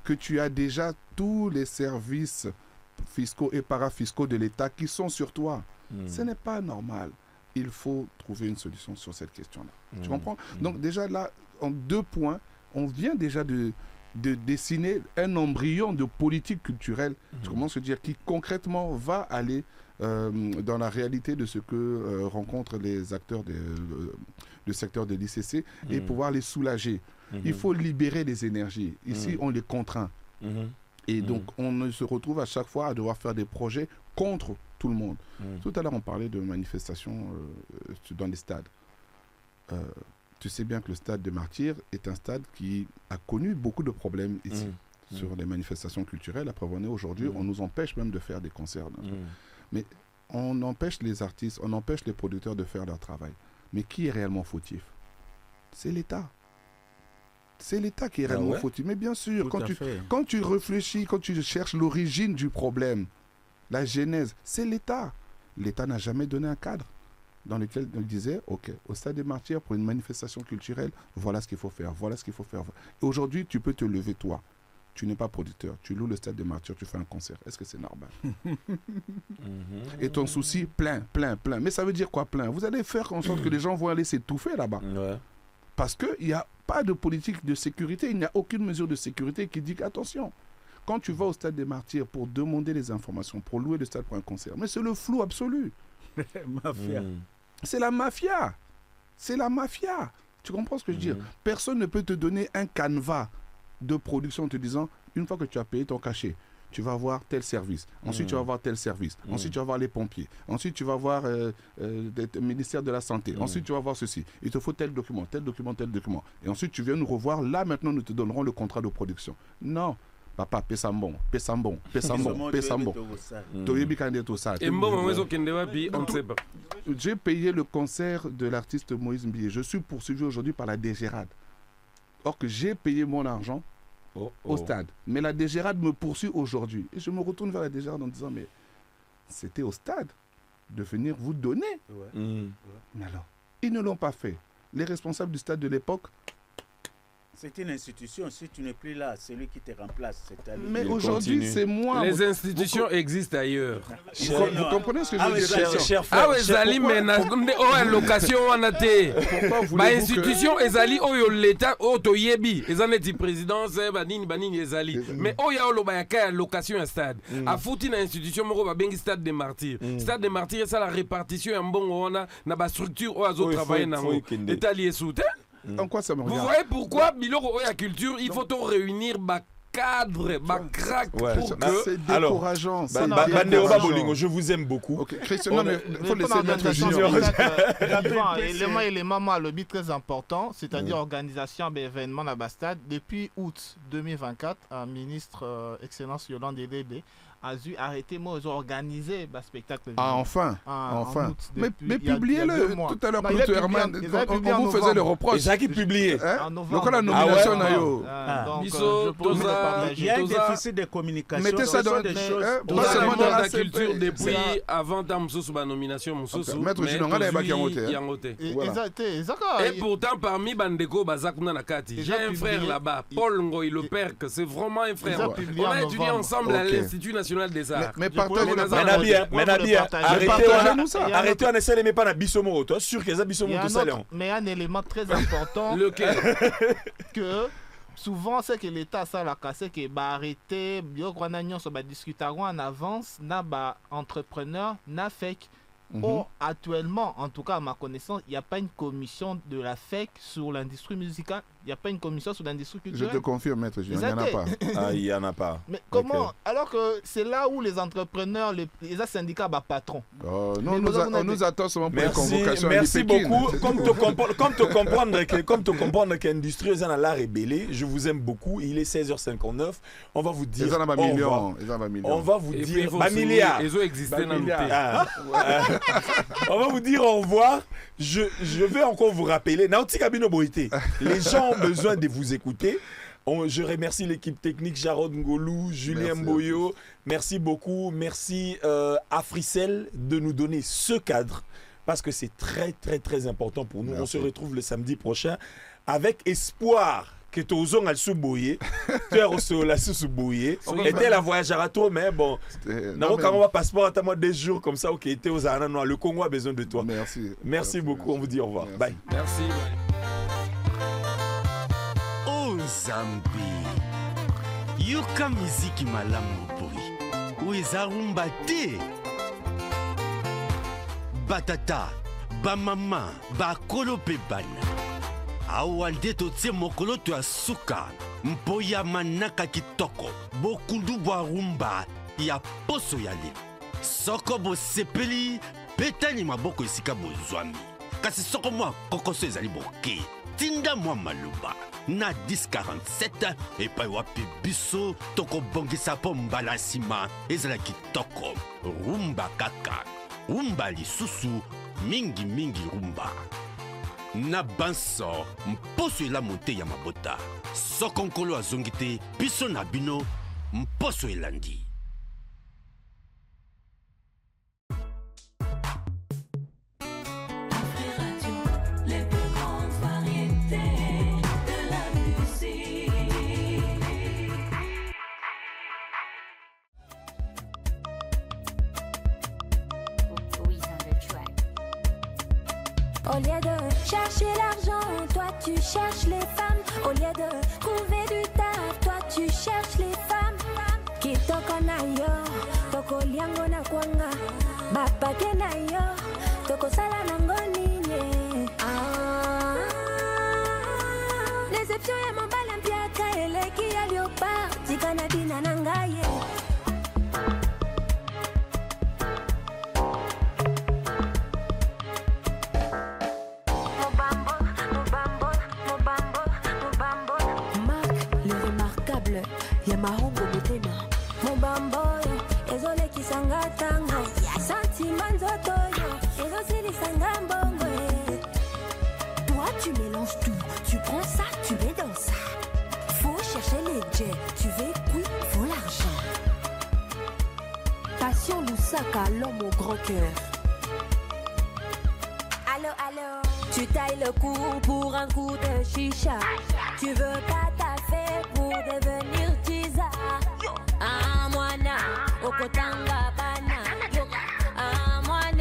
que tu as déjà tous les services fiscaux et parafiscaux de l'État qui sont sur toi. Ce n'est pas normal. Il faut trouver une solution sur cette question-là. Tu comprends? Donc déjà là, en 2 points, on vient déjà de dessiner un embryon de politique culturelle, comment se dire, qui concrètement va aller dans la réalité de ce que rencontrent les acteurs du secteur de l'ICC et pouvoir les soulager. Il faut libérer les énergies. Ici, on les contraint. Et donc, on se retrouve à chaque fois à devoir faire des projets contre tout le monde. Tout à l'heure, on parlait de manifestations dans les stades. Tu sais bien que le stade des Martyrs est un stade qui a connu beaucoup de problèmes ici sur les manifestations culturelles. Après, aujourd'hui, on nous empêche même de faire des concerts. Mais on empêche les artistes, on empêche les producteurs de faire leur travail. Mais qui est réellement fautif? C'est l'État. C'est l'État qui est réellement fautif. Mais bien sûr, quand tu réfléchis, quand tu cherches l'origine du problème, la genèse, c'est l'État. L'État n'a jamais donné un cadre dans lequel on disait, ok, au stade des Martyrs, pour une manifestation culturelle, voilà ce qu'il faut faire, voilà ce qu'il faut faire. Et aujourd'hui, tu peux te lever, toi. Tu n'es pas producteur, tu loues le stade des Martyrs, tu fais un concert. Est-ce que c'est normal? Et ton souci, plein. Mais ça veut dire quoi, plein? Vous allez faire en sorte que les gens vont aller s'étouffer là-bas. Parce qu'il n'y a pas de politique de sécurité, il n'y a aucune mesure de sécurité qui dit qu'attention, quand tu vas au stade des Martyrs pour demander les informations, pour louer le stade pour un concert, mais c'est le flou absolu. Mafia. C'est la mafia. C'est la mafia. Tu comprends ce que je veux dire? Personne ne peut te donner un canevas de production en te disant, une fois que tu as payé ton cachet, tu vas voir tel service. Ensuite, tu vas voir tel service. Ensuite, tu vas voir les pompiers. Ensuite, tu vas voir le ministère de la Santé. Ensuite, tu vas voir ceci. Il te faut tel document, tel document, tel document. Et ensuite, tu viens nous revoir. Là, maintenant, nous te donnerons le contrat de production. Non. Papa, pesambon. Et j'ai payé le concert de l'artiste Moïse Mbié. Je suis poursuivi aujourd'hui par la DGRAD. Or que j'ai payé mon argent au stade. Mais la DGRAD me poursuit aujourd'hui. Et je me retourne vers la DGRAD en disant, mais c'était au stade de venir vous donner. Mais alors, ils ne l'ont pas fait. Les responsables du stade de l'époque. C'est une institution. Si tu n'es plus là, c'est lui qui te remplace. Mais aujourd'hui, c'est moi. Les institutions existent ailleurs. Vous comprenez ce que je veux dire? Ah oui, Zali, mais location on a été. Ma institution Ezali oyo l'État otoyebi. Ezaneti présidence banini Ezali. Mais oya olobayaka location un stade. A fouti na institution moko ba bengi stade des martyrs. Stade des martyrs ça la répartition en bon on a na ba structure o azo travailler na État lié soutien. En quoi ça me regarde? Vous voyez pourquoi Biloko Oya Culture, il faut réunir cadre, crack pour que... C'est décourageant. Je vous aime beaucoup. Christian, non, mais il faut laisser Maître Junior. L'élément le but très important, c'est-à-dire organisation d'événements à Bastade. Depuis août 2024, un ministre, Excellence Yolande Elebe, a dû arrêter moi organiser le spectacle. Ah enfin, enfin. Mais publiez-le tout à l'heure, Claude Herman. On vous faisait le reproche. C'est ça qui publiait. Donc la nomination Nayo. Il y a un déficit de communication. Mettez ça dans des choses. Pas seulement dans la culture depuis avant la nomination. Maître Junior, on a et pourtant parmi Bandeko Bazakuna Nakati, j'ai un frère là-bas, Paul Ngoy le père, que c'est vraiment un frère. On a étudié ensemble à l'Institut national des arts. Mais partagez arrêtez on essaie de mettre pas na bisomo. Toi sûr que ça bisomo tout ça. Mais un élément très important lequel que souvent c'est que l'État ça la cassé que bah arrêter bio granagnon so ba discuter en avance na ba entrepreneur na fake. Actuellement, en tout cas à ma connaissance, il n'y a pas une commission de la FEC sur l'industrie musicale. Il n'y a pas une commission sur l'industrie culturelle. Je te confirme, Maître Junior, il n'y en a pas. Ah, il n'y en a pas. Mais comment alors que c'est là où les entrepreneurs, les syndicats, patrons. On nous attend seulement pour les convocations. Merci beaucoup. Comme te comprendre que l'industrie est dans l'art rébellé, je vous aime beaucoup. Il est 16h59. On va vous dire. Ils en ont millions. On va vous dire. Milliards. Ils ont existé dans le on va vous dire au revoir. Je vais encore vous rappeler. Les gens ont besoin de vous écouter. Je remercie l'équipe technique, Jarod Ngolou, Julien Boyo. Merci beaucoup. Merci Africell de nous donner ce cadre parce que c'est très très très important pour nous. On se retrouve le samedi prochain avec espoir que Tozong al Souboye, tu as reçu la Souboye, était la voyageur à toi, mais bon, non, quand on va passeport à moi des jours comme ça, ok, t'es aux Ananois, le Congo a besoin de toi. Merci beaucoup, on vous dit au revoir. Bye. Merci. Oh Zambi, yoka miziki malamu boy, ueza rumba te, batata, ba mama, ba kolo pe bana. Awalde totie mokolo to asuka mpoya manaka kitoko bokundu bwa rumba ya poso yale soko bo sepeli petani maboko esika bozwami kasi soko mwa kokoso ezali boke tinda mwa maluba na 1047 epai wapi biso toko bongisa po mbala nsima ezala kitoko rumba kaka rumba lisusu mingi rumba na banso mposo ela monte ya mabota soko nkolo azongi te biso na bino mposo elandi. Au lieu de chercher l'argent, toi tu cherches les femmes. Au lieu de trouver du taf, toi tu cherches les femmes. Kitoko na yo, toko liango na kwanga. Bapake na yo, toko sala nango ninye. Déception ya mobala mpiaka eleki ya léopard. Tika na bina nangaye. Yamahongo motema mobamboyo ezoleki sanga tango sentiment nzotoyo ezosilisa mbongo. Toi tu mélanges tout, tu prends ça, tu mets dans ça. Faut chercher les jets, tu veux oui, faut l'argent. Passion Lusaka, l'homme au grand cœur. Allô, allô. Tu tailles le cou pour un coup de chicha. Tu veux pas taffer pour devenir tisa. Ah, moana, au kotanga.